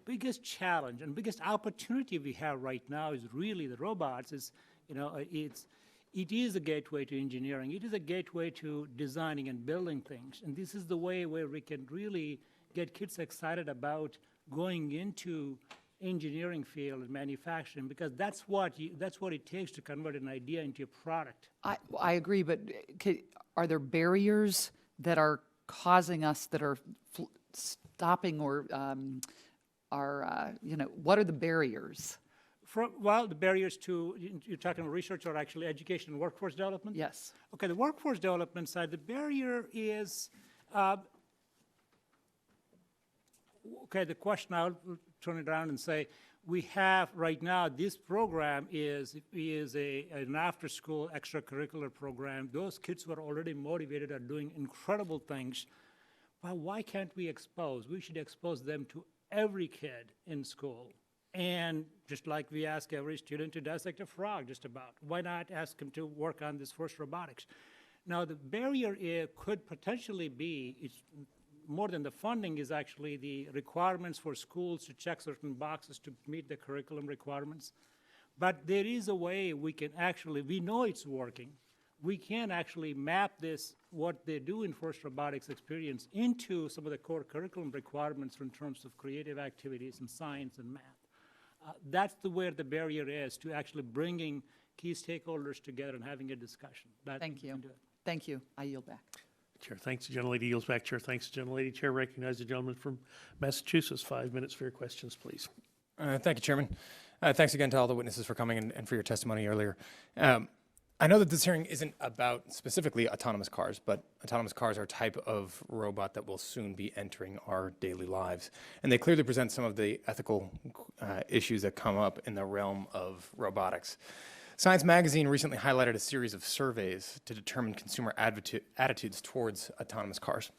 biggest challenge and biggest opportunity we have right now is really the robots. It is a gateway to engineering. It is a gateway to designing and building things. And this is the way where we can really get kids excited about going into engineering field and manufacturing, because that's what it takes to convert an idea into a product. I agree, but are there barriers that are causing us, that are stopping, or what are the barriers? Well, the barriers to, you're talking about research or actually education and workforce development? Yes. Okay, the workforce development side, the barrier is, the question, I'll turn it around and say, we have right now, this program is an after-school extracurricular program. Those kids who are already motivated are doing incredible things. Well, why can't we expose? We should expose them to every kid in school. And just like we ask every student to dissect a frog, just about, why not ask them to work on this first robotics? Now, the barrier could potentially be, it's more than the funding, is actually the requirements for schools to check certain boxes to meet the curriculum requirements. But there is a way we can actually, we know it's working. We can actually map this, what they do in first robotics experience, into some of the core curriculum requirements in terms of creative activities and science and math. That's where the barrier is, to actually bringing key stakeholders together and having a discussion. Thank you. Thank you. I yield back. Chair, thanks. The gentlelady yields back. Chair, thanks. The gentlelady. Chair recognizes the gentleman from Massachusetts. 5 minutes for your questions, please. Thank you, Chairman. Thanks again to all the witnesses for coming and for your testimony earlier. I know that this hearing isn't about specifically autonomous cars, but autonomous cars are a type of robot that will soon be entering our daily lives. And they clearly present some of the ethical issues that come up in the realm of robotics. Science Magazine recently highlighted a series of surveys to determine consumer attitudes towards autonomous cars.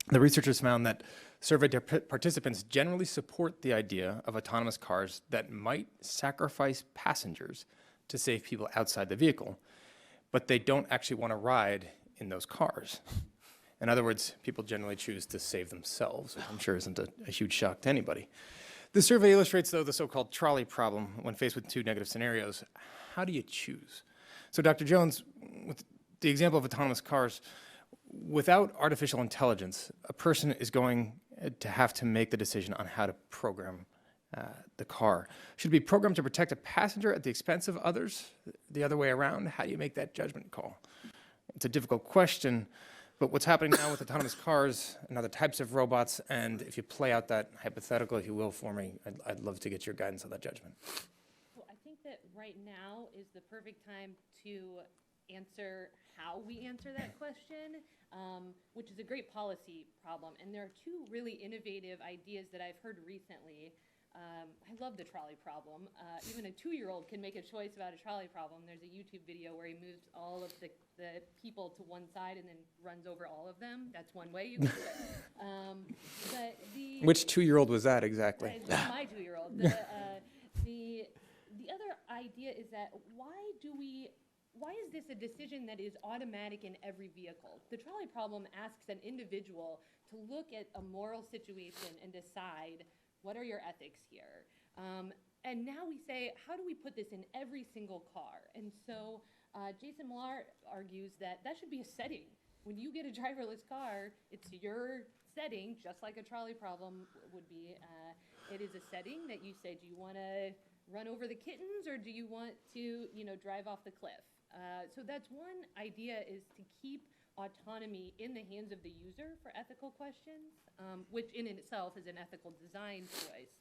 The researchers found that surveyed participants generally support the idea of autonomous cars that might sacrifice passengers to save people outside the vehicle, but they don't actually want to ride in those cars. In other words, people generally choose to save themselves, which I'm sure isn't a huge shock to anybody. The survey illustrates, though, the so-called trolley problem when faced with two negative scenarios. How do you choose? So, Dr. Jones, with the example of autonomous cars, without artificial intelligence, a person is going to have to make the decision on how to program the car. Should it be programmed to protect a passenger at the expense of others? The other way around? How do you make that judgment call? It's a difficult question, but what's happening now with autonomous cars and other types of robots, and if you play out that hypothetical, if you will, for me, I'd love to get your guidance on that judgment. Well, I think that right now is the perfect time to answer how we answer that question, which is a great policy problem. And there are two really innovative ideas that I've heard recently. I love the trolley problem. Even a 2-year-old can make a choice about a trolley problem. There's a YouTube video where he moves all of the people to one side and then runs over all of them. That's one way you can do it. Which 2-year-old was that exactly? My 2-year-old. The other idea is that why do we why is this a decision that is automatic in every vehicle? The trolley problem asks an individual to look at a moral situation and decide, what are your ethics here? And now we say, how do we put this in every single car? And so Jason Millar argues that that should be a setting. When you get a driverless car, it's your setting, just like a trolley problem would be. It is a setting that you say, do you want to run over the kittens or do you want to, drive off the cliff? So that's one idea, is to keep autonomy in the hands of the user for ethical questions, which in itself is an ethical design choice.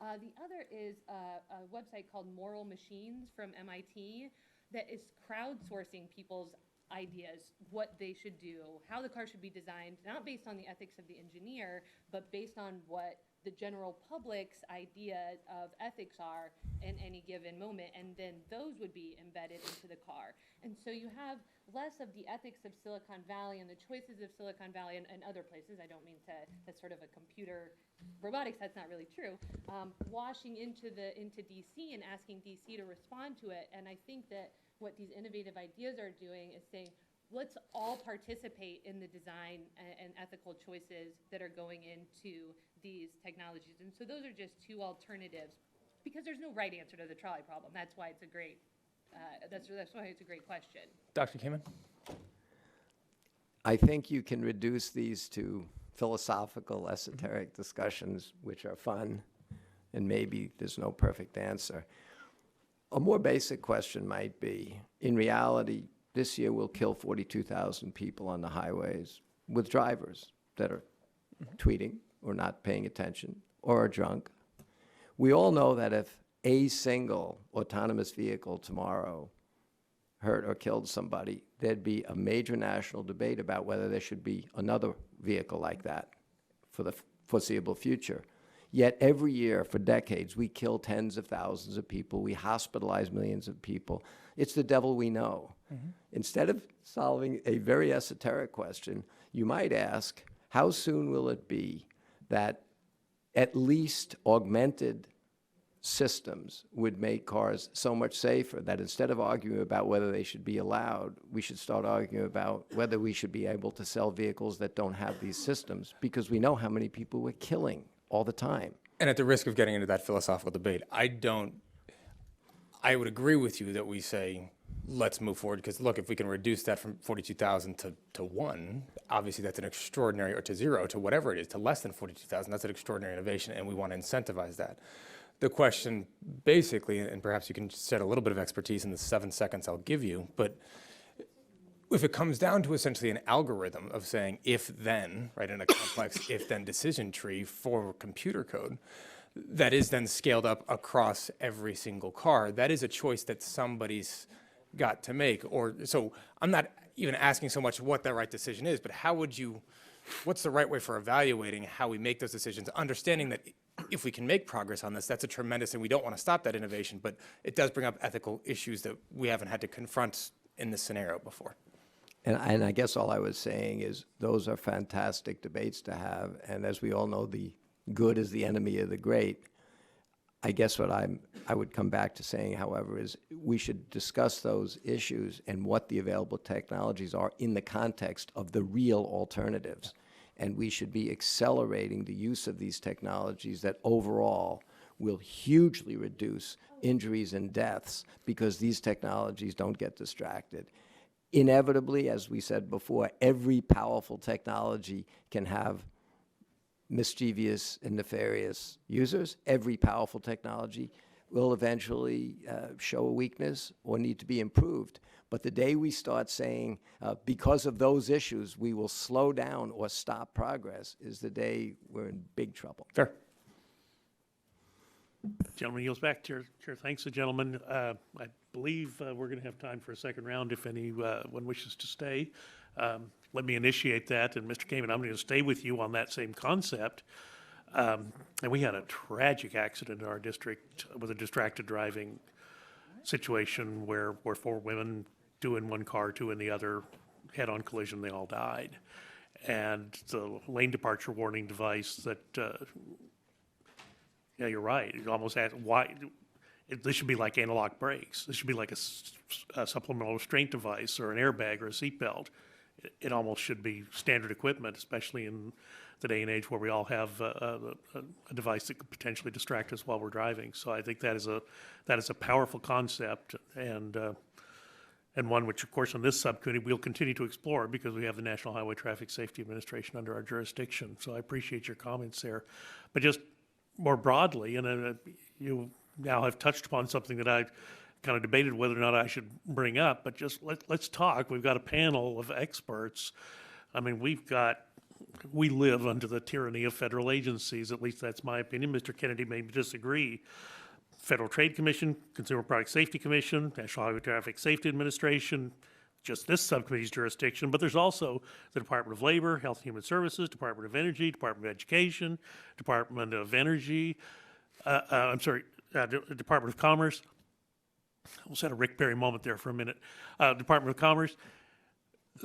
The other is a website called Moral Machines from MIT that is crowdsourcing people's ideas, what they should do, how the car should be designed, not based on the ethics of the engineer, but based on what the general public's idea of ethics are in any given moment, and then those would be embedded into the car. And so you have less of the ethics of Silicon Valley and the choices of Silicon Valley and other places. I don't mean to, that's sort of a computer robotics, that's not really true, washing into DC and asking DC to respond to it. And I think that what these innovative ideas are doing is saying, let's all participate in the design and ethical choices that are going into these technologies. And so those are just two alternatives, because there's no right answer to the trolley problem. That's why it's a great, that's why it's a great question. Dr. Kaman? I think you can reduce these to philosophical, esoteric discussions, which are fun, and maybe there's no perfect answer. A more basic question might be, in reality, this year we'll kill 42,000 people on the highways with drivers that are tweeting or not paying attention or are drunk. We all know that if a single autonomous vehicle tomorrow hurt or killed somebody, there'd be a major national debate about whether there should be another vehicle like that for the foreseeable future. Yet every year for decades, we kill tens of thousands of people. We hospitalize millions of people. It's the devil we know. Instead of solving a very esoteric question, you might ask, how soon will it be that at least augmented systems would make cars so much safer that instead of arguing about whether they should be allowed, we should start arguing about whether we should be able to sell vehicles that don't have these systems, because we know how many people we're killing all the time. And at the risk of getting into that philosophical debate, I would agree with you that we say, let's move forward, because look, if we can reduce that from 42,000 to 1, obviously that's an extraordinary, or to 0, to whatever it is, to less than 42,000, that's an extraordinary innovation, and we want to incentivize that. The question basically, and perhaps you can shed a little bit of expertise in the 7 seconds I'll give you, but if it comes down to essentially an algorithm of saying if-then, right, in a complex if-then decision tree for computer code, that is then scaled up across every single car, that is a choice that somebody's got to make. Or so I'm not even asking so much what that right decision is, but what's the right way for evaluating how we make those decisions, understanding that if we can make progress on this, that's a tremendous, and we don't want to stop that innovation, but it does bring up ethical issues that we haven't had to confront in this scenario before. And I guess all I was saying is those are fantastic debates to have, and as we all know, the good is the enemy of the great. I guess what I would come back to saying, however, is we should discuss those issues and what the available technologies are in the context of the real alternatives. And we should be accelerating the use of these technologies that overall will hugely reduce injuries and deaths, because these technologies don't get distracted. Inevitably, as we said before, every powerful technology can have mischievous and nefarious users. Every powerful technology will eventually show a weakness or need to be improved. But the day we start saying, because of those issues, we will slow down or stop progress, is the day we're in big trouble. Fair. Gentleman yields back. Chair, thanks the gentleman. I believe we're going to have time for a second round if anyone wishes to stay. Let me initiate that. And Mr. Kaman, I'm going to stay with you on that same concept. And we had a tragic accident in our district with a distracted driving situation where 4 women, 2 in one car, 2 in the other, head-on collision, they all died. And the lane departure warning device that, yeah, you're right. It almost asked why. This should be like analog brakes. This should be like a supplemental restraint device or an airbag or a seatbelt. It almost should be standard equipment, especially in the day and age where we all have a device that could potentially distract us while we're driving. So I think that is a powerful concept, and one which, of course, on this subcommittee we'll continue to explore because we have the National Highway Traffic Safety Administration under our jurisdiction. So I appreciate your comments there. But just more broadly, and you now have touched upon something that I kind of debated whether or not I should bring up, but just let's talk. We've got a panel of experts. I mean, we live under the tyranny of federal agencies, at least that's my opinion. Mr. Kennedy may disagree. Federal Trade Commission, Consumer Product Safety Commission, National Highway Traffic Safety Administration, just this subcommittee's jurisdiction, but there's also the Department of Labor, Health and Human Services, Department of Energy, Department of Education, Department of Energy, Department of Commerce. I almost had a Rick Perry moment there for a minute. Department of Commerce.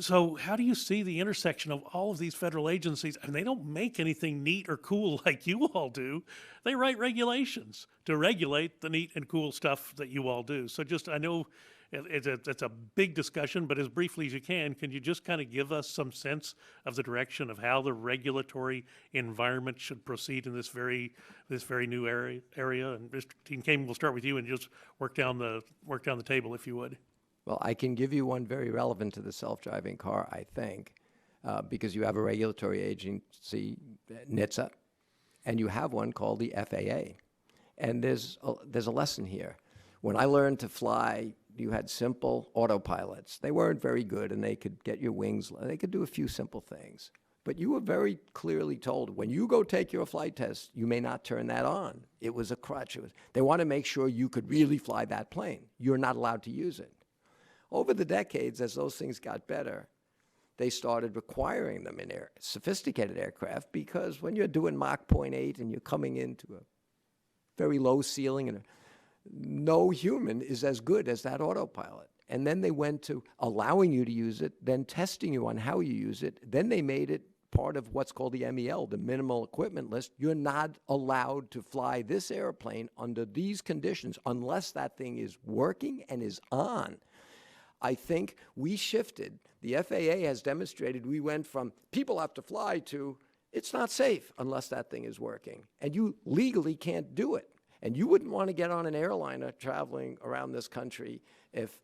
So how do you see the intersection of all of these federal agencies? And they don't make anything neat or cool like you all do. They write regulations to regulate the neat and cool stuff that you all do. So just, I know it's a big discussion, but as briefly as you can you just kind of give us some sense of the direction of how the regulatory environment should proceed in this very new area? And Mr. Dean Kamen, we'll start with you and just work down the table, if you would. Well, I can give you one very relevant to the self-driving car, I think, because you have a regulatory agency, NHTSA, and you have one called the FAA. And there's a lesson here. When I learned to fly, you had simple autopilots. They weren't very good, and they could get your wings. They could do a few simple things. But you were very clearly told, when you go take your flight test, you may not turn that on. It was a crutch. They want to make sure you could really fly that plane. You're not allowed to use it. Over the decades, as those things got better, they started requiring them in sophisticated aircraft, because when you're doing Mach 0.8 and you're coming into a very low ceiling, and no human is as good as that autopilot. And then they went to allowing you to use it, then testing you on how you use it. Then they made it part of what's called the MEL, the minimal equipment list. You're not allowed to fly this airplane under these conditions unless that thing is working and is on. I think we shifted. The FAA has demonstrated we went from people have to fly to it's not safe unless that thing is working. And you legally can't do it. And you wouldn't want to get on an airliner traveling around this country if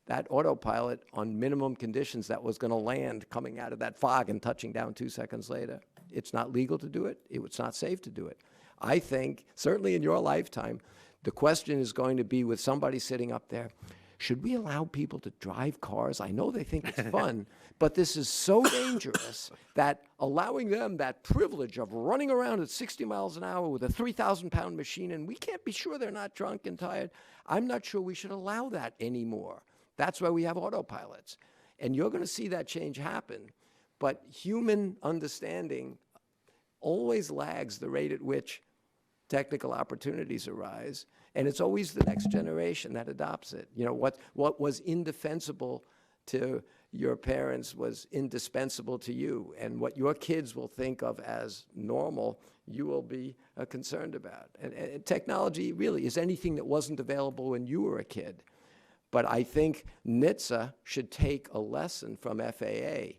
that autopilot on minimum conditions that was going to land coming out of that fog and touching down 2 seconds later. It's not legal to do it. It's not safe to do it. I think, certainly in your lifetime, the question is going to be with somebody sitting up there, should we allow people to drive cars? I know they think it's fun, but this is so dangerous that allowing them that privilege of running around at 60 miles an hour with a 3,000-pound machine, and we can't be sure they're not drunk and tired, I'm not sure we should allow that anymore. That's why we have autopilots. And you're going to see that change happen. But human understanding always lags the rate at which technical opportunities arise. And it's always the next generation that adopts it. You know, what was indefensible to your parents was indispensable to you. And what your kids will think of as normal, you will be concerned about. And technology really is anything that wasn't available when you were a kid. But I think NHTSA should take a lesson from FAA.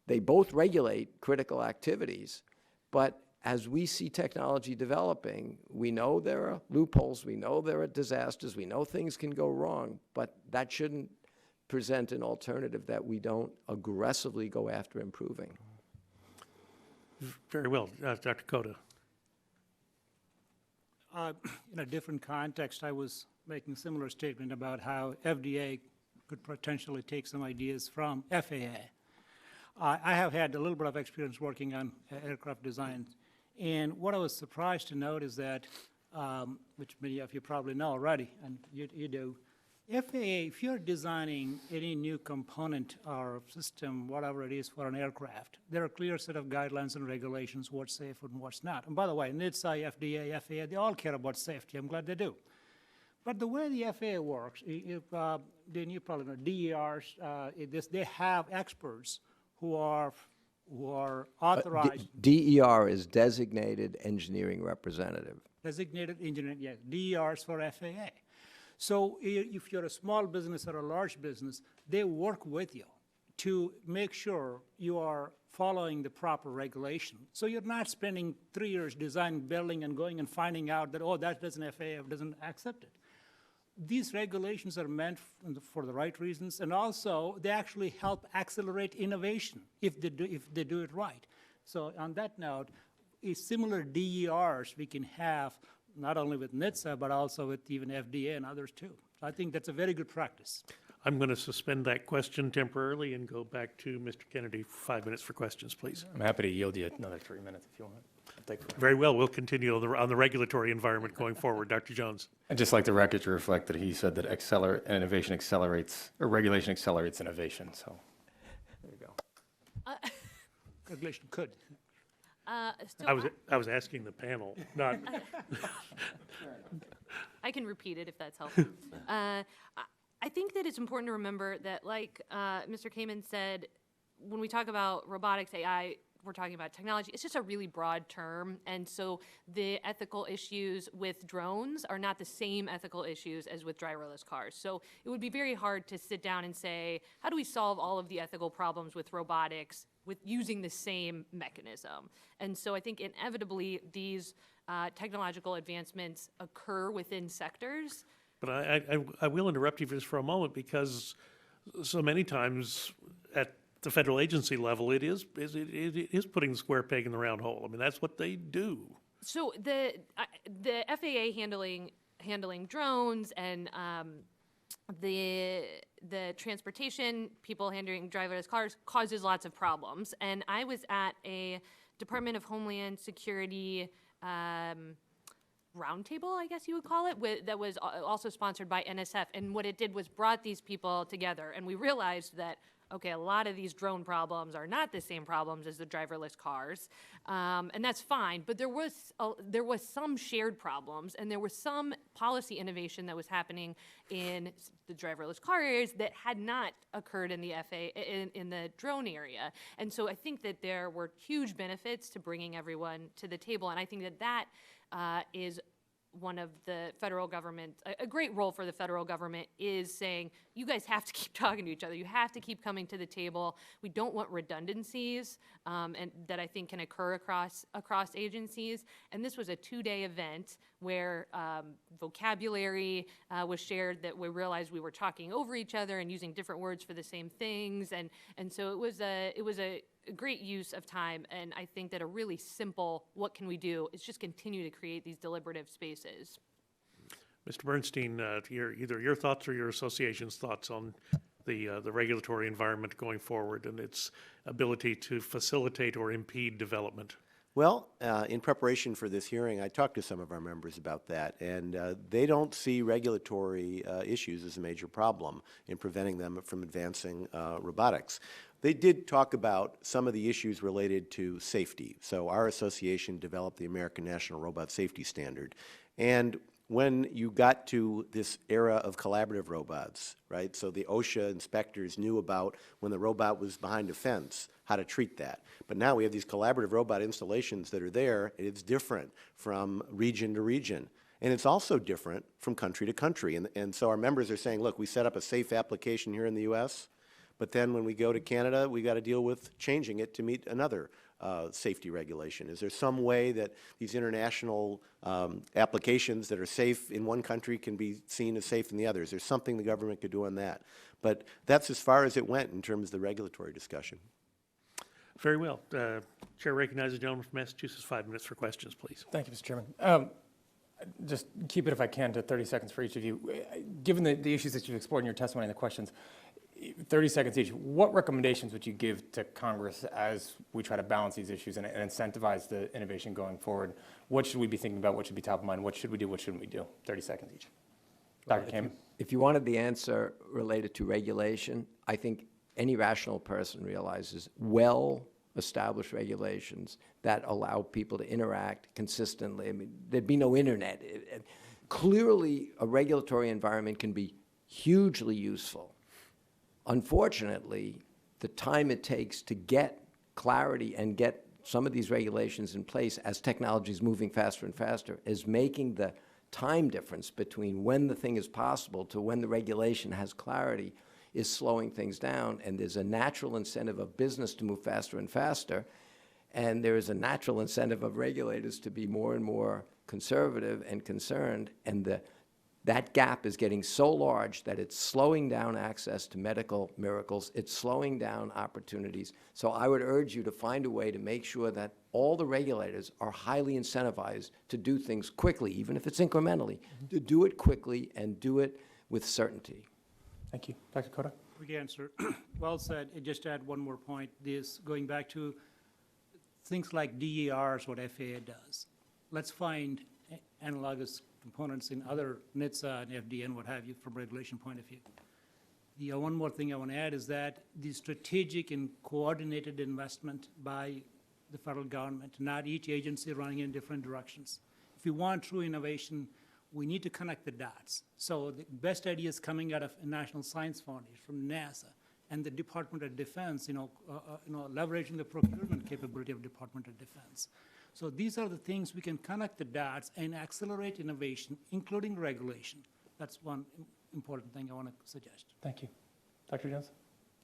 They both regulate critical activities, but as we see technology developing, we know there are loopholes, we know there are disasters, we know things can go wrong, but that shouldn't present an alternative that we don't aggressively go after improving. Very well. Dr. Cota. In a different context, I was making a similar statement about how FDA could potentially take some ideas from FAA. I have had a little bit of experience working on aircraft design, and what I was surprised to note is that, which many of you probably know already, and you do, FAA, if you're designing any new component or system, whatever it is for an aircraft, there are a clear set of guidelines and regulations, what's safe and what's not. And by the way, NHTSA, FDA, FAA, they all care about safety. I'm glad they do. But the way the FAA works, then you probably know, DERs, they have experts who are who are authorized, DER is Designated Engineering Representative. designated engineering, yes, DERs for FAA. So if you're a small business or a large business, they work with you to make sure you are following the proper regulation. So you're not spending 3 years designing, building, and going and finding out that, oh, that doesn't FAA doesn't accept it. These regulations are meant for the right reasons, and also they actually help accelerate innovation if they do it right. So on that note, similar DERs we can have not only with NHTSA, but also with even FDA and others too. I think that's a very good practice. I'm going to suspend that question temporarily and go back to Mr. Kennedy for 5 minutes for questions, please. I'm happy to yield you another 3 minutes if you want. Very well. We'll continue on the regulatory environment going forward. Dr. Jones. I'd just like the record to reflect that he said that innovation accelerates, or regulation accelerates innovation, so there you go. Regulation could. I was asking the panel, not. I can repeat it if that's helpful. I think that it's important to remember that, like Mr. Kaman said, when we talk about robotics, AI, we're talking about technology. It's just a really broad term, and so the ethical issues with drones are not the same ethical issues as with driverless cars. So it would be very hard to sit down and say, how do we solve all of the ethical problems with robotics with using the same mechanism? And so I think inevitably these technological advancements occur within sectors. But I will interrupt you just for a moment, because so many times at the federal agency level, it is putting the square peg in the round hole. I mean, that's what they do. So the FAA handling drones and the transportation, people handling driverless cars causes lots of problems. And I was at a Department of Homeland Security roundtable, I guess you would call it, that was also sponsored by NSF. And what it did was brought these people together, and we realized that, okay, a lot of these drone problems are not the same problems as the driverless cars, and that's fine. But there was some shared problems, and there was some policy innovation that was happening in the driverless car areas that had not occurred in the in the drone area. And so I think that there were huge benefits to bringing everyone to the table, and I think that is one of the federal government, a great role for the federal government is saying, you guys have to keep talking to each other. You have to keep coming to the table. We don't want redundancies and that I think can occur across agencies. And this was a 2-day event where vocabulary was shared, that we realized we were talking over each other and using different words for the same things. And so it was a great use of time, and I think that a really simple, what can we do, is just continue to create these deliberative spaces. Mr. Bernstein, either your thoughts or your association's thoughts on the regulatory environment going forward and its ability to facilitate or impede development. Well, in preparation for this hearing, I talked to some of our members about that, and they don't see regulatory issues as a major problem in preventing them from advancing robotics. They did talk about some of the issues related to safety. So our association developed the American National Robot Safety Standard. And when you got to this era of collaborative robots, right, so the OSHA inspectors knew about when the robot was behind a fence, how to treat that. But now we have these collaborative robot installations that are there, and it's different from region to region. And it's also different from country to country. And so our members are saying, look, we set up a safe application here in the U.S., but then when we go to Canada, we got to deal with changing it to meet another safety regulation. Is there some way that these international applications that are safe in one country can be seen as safe in the other? Is there something the government could do on that? But that's as far as it went in terms of the regulatory discussion. Very well. Chair recognizes the gentleman from Massachusetts. 5 minutes for questions, please. Thank you, Mr. Chairman. Just keep it, if I can, to 30 seconds for each of you. Given the issues that you've explored in your testimony and the questions, 30 seconds each, what recommendations would you give to Congress as we try to balance these issues and incentivize the innovation going forward? What should we be thinking about? What should be top of mind? What should we do? What shouldn't we do? 30 seconds each. Dr. Kamen. If you wanted the answer related to regulation, I think any rational person realizes well-established regulations that allow people to interact consistently. I mean, there'd be no internet. Clearly, a regulatory environment can be hugely useful. Unfortunately, the time it takes to get clarity and get some of these regulations in place as technology is moving faster and faster is making the time difference between when the thing is possible to when the regulation has clarity is slowing things down, and there's a natural incentive of business to move faster and faster, and there is a natural incentive of regulators to be more and more conservative and concerned, and that gap is getting so large that it's slowing down access to medical miracles, it's slowing down opportunities. So I would urge you to find a way to make sure that all the regulators are highly incentivized to do things quickly, even if it's incrementally, to do it quickly and do it with certainty. Thank you. Dr. Cota? Quick answer. Well said. Just to add one more point, this going back to things like DERs, what FAA does. Let's find analogous components in other NHTSA and FDA and what have you from regulation point of view. The one more thing I want to add is that the strategic and coordinated investment by the federal government, not each agency running in different directions. If we want true innovation, we need to connect the dots. So the best ideas coming out of National Science Foundation, from NASA, and the Department of Defense, leveraging the procurement capability of Department of Defense. So these are the things we can connect the dots and accelerate innovation, including regulation. That's one important thing I want to suggest. Thank you. Dr. Jones?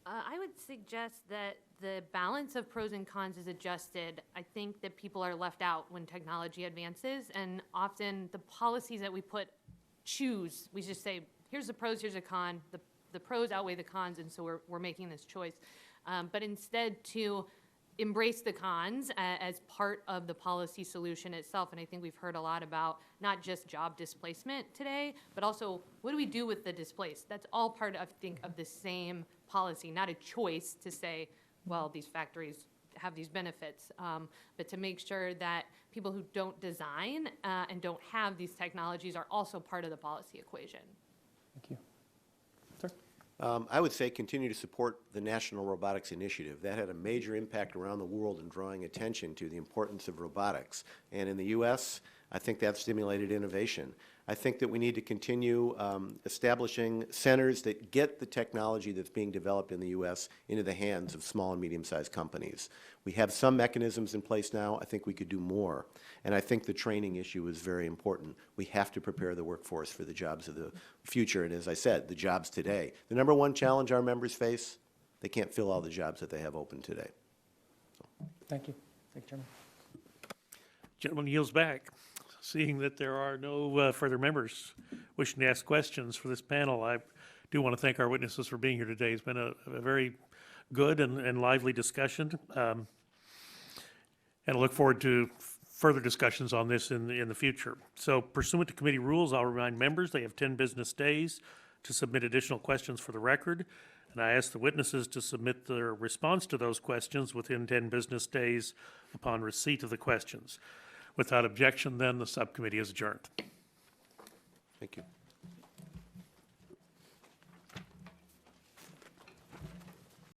I would suggest that the balance of pros and cons is adjusted. I think that people are left out when technology advances, and often the policies that we we just say, here's the pros, here's a con. The pros outweigh the cons, and so we're making this choice. But instead to embrace the cons as part of the policy solution itself, and I think we've heard a lot about not just job displacement today, but also what do we do with the displaced? That's all part, I think, of the same policy, not a choice to say, well, these factories have these benefits, but to make sure that people who don't design and don't have these technologies are also part of the policy equation. Thank you. I would say continue to support the National Robotics Initiative. That had a major impact around the world in drawing attention to the importance of robotics. And in the U.S., I think that stimulated innovation. I think that we need to continue establishing centers that get the technology that's being developed in the U.S. into the hands of small and medium-sized companies. We have some mechanisms in place now. I think we could do more. And I think the training issue is very important. We have to prepare the workforce for the jobs of the future. And as I said, the jobs today. The number one challenge our members face, they can't fill all the jobs that they have open today. Thank you. Thank you, Chairman. Gentleman yields back. Seeing that there are no further members wishing to ask questions for this panel, I do want to thank our witnesses for being here today. It's been a very good and lively discussion, and I look forward to further discussions on this in the future. So pursuant to committee rules, I'll remind members they have 10 business days to submit additional questions for the record, and I ask the witnesses to submit their response to those questions within 10 business days upon receipt of the questions. Without objection, then, the subcommittee is adjourned. Thank you.